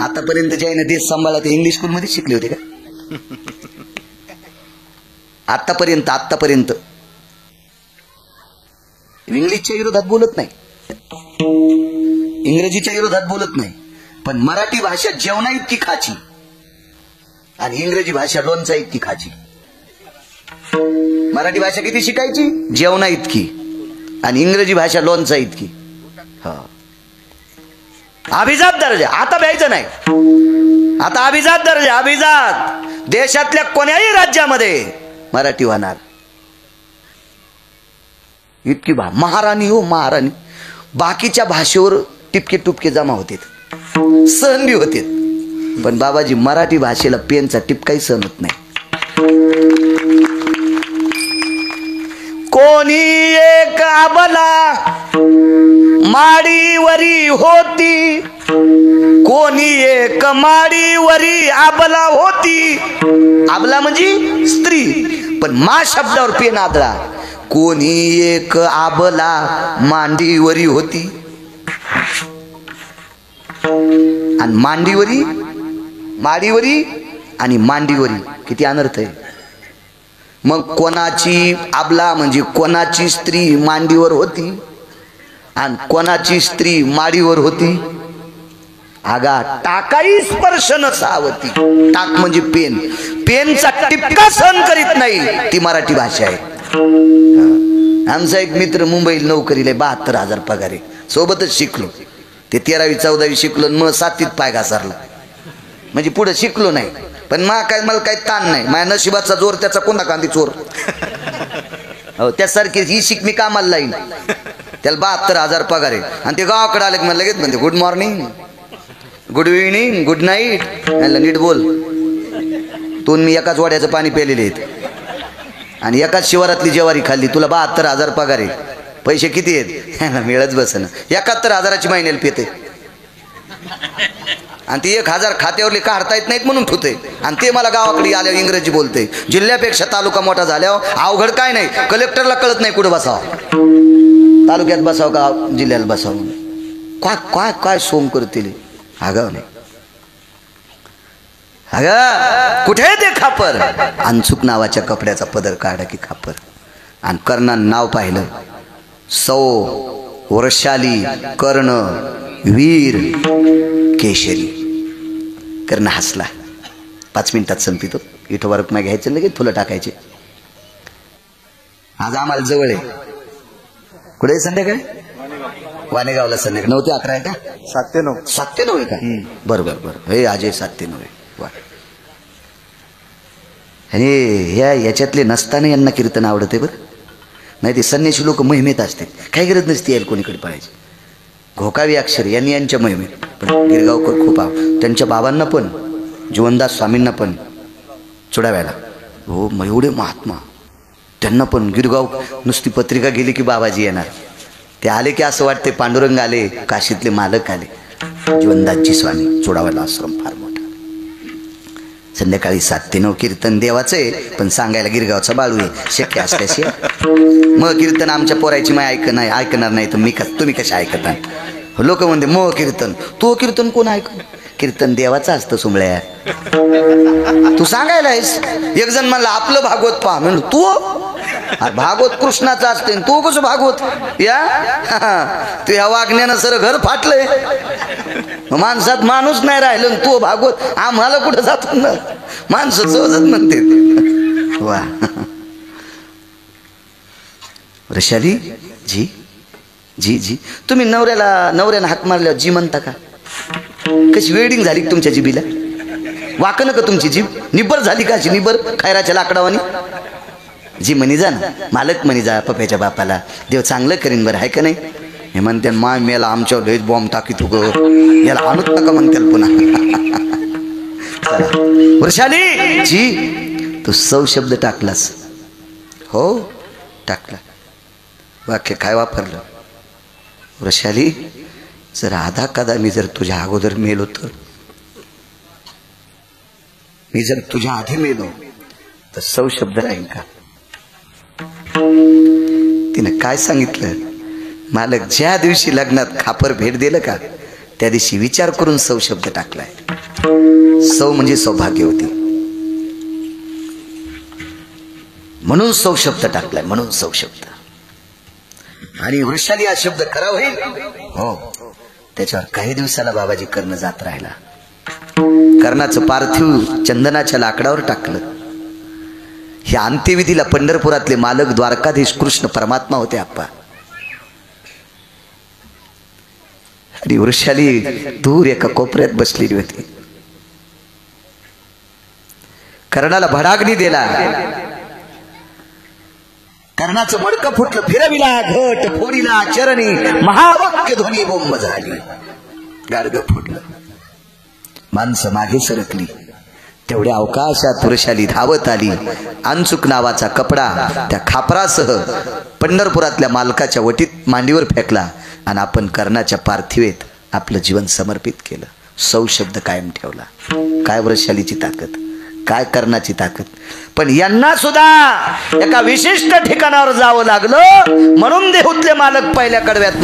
आतापर्यंत ज्याने देश सांभाळला ते इंग्लिश स्कूल मध्ये शिकले होते का? आतापर्यंत इंग्लिशच्या विरोधात बोलत नाही, इंग्रजीच्या विरोधात बोलत नाही, पण मराठी भाषा जेवणा इतकी खाची आणि इंग्रजी भाषा लोणचा इतकी खाची. मराठी भाषा किती शिकायची? जेवणा इतकी, आणि इंग्रजी भाषा लोणचा इतकी. हा अभिजात दर्जा. आता द्यायचं नाही, आता अभिजात दर्जा. अभिजात देशातल्या कोण्याही राज्यामध्ये मराठी होणार. इतकी महाराणी हो महाराणी. बाकीच्या भाषेवर टिपके टुपके जमा होते, सहन बी होते, पण बाबाजी मराठी भाषेला पेनचा टिपकाही सहन होत नाही. कोणी एक आबला माडीवरी होती, कोणी एक माडीवरी आबला होती. आबला म्हणजे स्त्री, पण मा शब्दावर पेन आदळा. कोणी एक आबला मांडीवरी होती, आणि मांडीवरी, माडीवरी आणि मांडीवरी किती अनर्थ आहे. मग कोणाची आबला म्हणजे कोणाची स्त्री मांडीवर होती आणि कोणाची स्त्री माडीवर होती. आगा टाकाही स्पर्श न सावती. टाक म्हणजे पेन, पेनचा टिपका सहन करीत नाही, ती मराठी भाषा आहे. आमचा एक मित्र मुंबईला नोकरीला 72,000 पगार आहे, सोबतच शिकलो. ते 13वी 14वी शिकलो, मग 7वीत पाय घासारला, म्हणजे पुढे शिकलो नाही. पण मला काही ताण नाही, माझ्या नशिबाचा जोर त्याचा कोणा कांदी चोर. हो त्यासारखी ही शिक मी कामाला लाईन. त्याला 72,000 पगार आहे आणि ते गावाकडे आले की मला लगेच म्हणते good morning, good evening, good night. नीट बोल, तू मी एकाच वाड्याचं पाणी प्यालेले आहेत आणि एकाच शिवारातली ज्वारी खाल्ली, तुला 72,000 पगार आहे. पैसे किती आहेत मिळत बसन. 71,000ची महिन्याला पिते आणि ती 1,000 खात्यावरली काढता येत नाहीत म्हणून ठुते. आणि ते मला गावाकडे आल्यावर इंग्रजी बोलते. जिल्ह्यापेक्षा तालुका मोठा झाल्यावर अवघड काय नाही, कलेक्टरला कळत नाही कुठं बसावं, तालुक्यात बसावं का जिल्ह्याला बसावं. काय काय काय सोम करतील. अगं नाही अगं कुठे ते खापर. अनचूक नावाच्या कपड्याचा पदर काढा की खापर. आणि कर्णानं नाव पाहिलं, सौ, वृषाली, कर्ण, वीर, केशरी. कर्ण हसला. 5 मिनिटात संपितो. इथं रकमा घ्यायचं लगेच फुलं टाकायचे. आज आम्हाला जवळ आहे. कुठे संध्याकाळी वाणेगावला संध्याकाळी 9 ते 11 आहे का? 7 ते 9. 7 ते 9 आहे का? बरोबर बरोबर. हे अजय 7 ते 9 आहे. वा. आणि याच्यातले नसताना यांना कीर्तन आवडते बरं. नाही ते संन्याशी लोक महिमेत असते, काही गरज नसते यायला कोणीकडे पाहायची. घोकावी अक्षर यांनी यांच्या महिमेत. पण गिरगावकर खूप त्यांच्या बाबांना पण, जीवनदास स्वामींना पण चुडाव्याला हो एवढे महात्मा, त्यांना पण गिरगाव नुसती पत्रिका गेली की बाबाजी येणार. ते आले की असं वाटते पांडुरंग आले, काशीतले मालक आले. जीवनदासजी स्वामी चुडाव्याला आश्रम फार मोठा. संध्याकाळी 7 ते 9 कीर्तन देवाचे, पण सांगायला गिरगावचा बाळू आहे. शक्य असल्याशिवाय मग कीर्तन आमच्या पोरायची माय ऐकणार नाही तर तुम्ही कशा ऐकता. लोक म्हणते मग कीर्तन, तो कीर्तन कोण ऐक. कीर्तन देवाचं असतं सुंबळ्या. तू सांगायला आहेस. एक जण म्हणला आपलं भागवत पहा, म्हणलं तू भागवत कृष्णाचं असते, तू कसं भागवत या. तू ह्या वागण्यानं सर घर फाटलंय. माणसात माणूस नाही राहिलं, तू भागवत आम्हाला कुठं जातो ना. माणसं सहजच म्हणते. वा. वृषाली जी जी जी तुम्ही नवऱ्यानं हाक मारल्यावर जी म्हणता का? कशी वेडिंग झाली तुमच्या जीबीला? वाकन का तुमची जीभ? निब्बर झाली का अशी निब्बर खैराच्या लाकडावानी? जी म्हणी जा ना, मालक म्हणी जा पप्याच्या बापाला, देव चांगलं करीन बरं आहे का नाही. हे म्हणते मा मेला आमच्यावर लयच बॉम्ब टाकी तू ग, याला आणूच नका म्हणते पुन्हा. वृषाली जी तू सौ शब्द टाकलास. हो टाकला. वाक्य काय वापरलं? वृषाली जर आधा कदा मी जर तुझ्या अगोदर मेलो तर, मी जर तुझ्या आधी मेलो तर सौ शब्द राहील का? तिनं काय सांगितलं? मालक ज्या दिवशी लग्नात खापर भेट दिलं का त्या दिवशी विचार करून सौ शब्द टाकलाय. सौ म्हणजे सौभाग्य होती म्हणून सौ शब्द टाकलाय, म्हणून सौ शब्द. आणि वृषाली हा शब्द खरा होईल. हो त्याच्यावर काही दिवसाला बाबाजी कर्ण जात राहिला. कर्णाचं पार्थिव चंदनाच्या लाकडावर टाकलं. ह्या अंत्यविधीला पंढरपुरातले मालक द्वारकाधीश कृष्ण परमात्मा होते आप्पा. आणि वृषाली दूर एका कोपऱ्यात बसलेली होती. कर्णाला भडाग्नी दिला. कर्णाचं मडकं फुटलं, फिरविला घट फोडीला चरणी, महावाक्य ध्वनी बोंब झाली, गाडगं फुटलं. माणसं मागे सरकली. तेवढ्या अवकाशात वृषाली धावत आली. अनचूक नावाचा कपडा त्या खापरासह पंढरपुरातल्या मालकाच्या वटीत मांडीवर फेकला आणि आपण कर्णाच्या पार्थिवेत आपलं जीवन समर्पित केलं. सौ शब्द कायम ठेवला. काय वृषालीची ताकद, काय कर्णाची ताकद. पण यांना सुद्धा एका विशिष्ट ठिकाणावर जावं लागलं म्हणून देहूतले मालक पहिल्या कडव्यात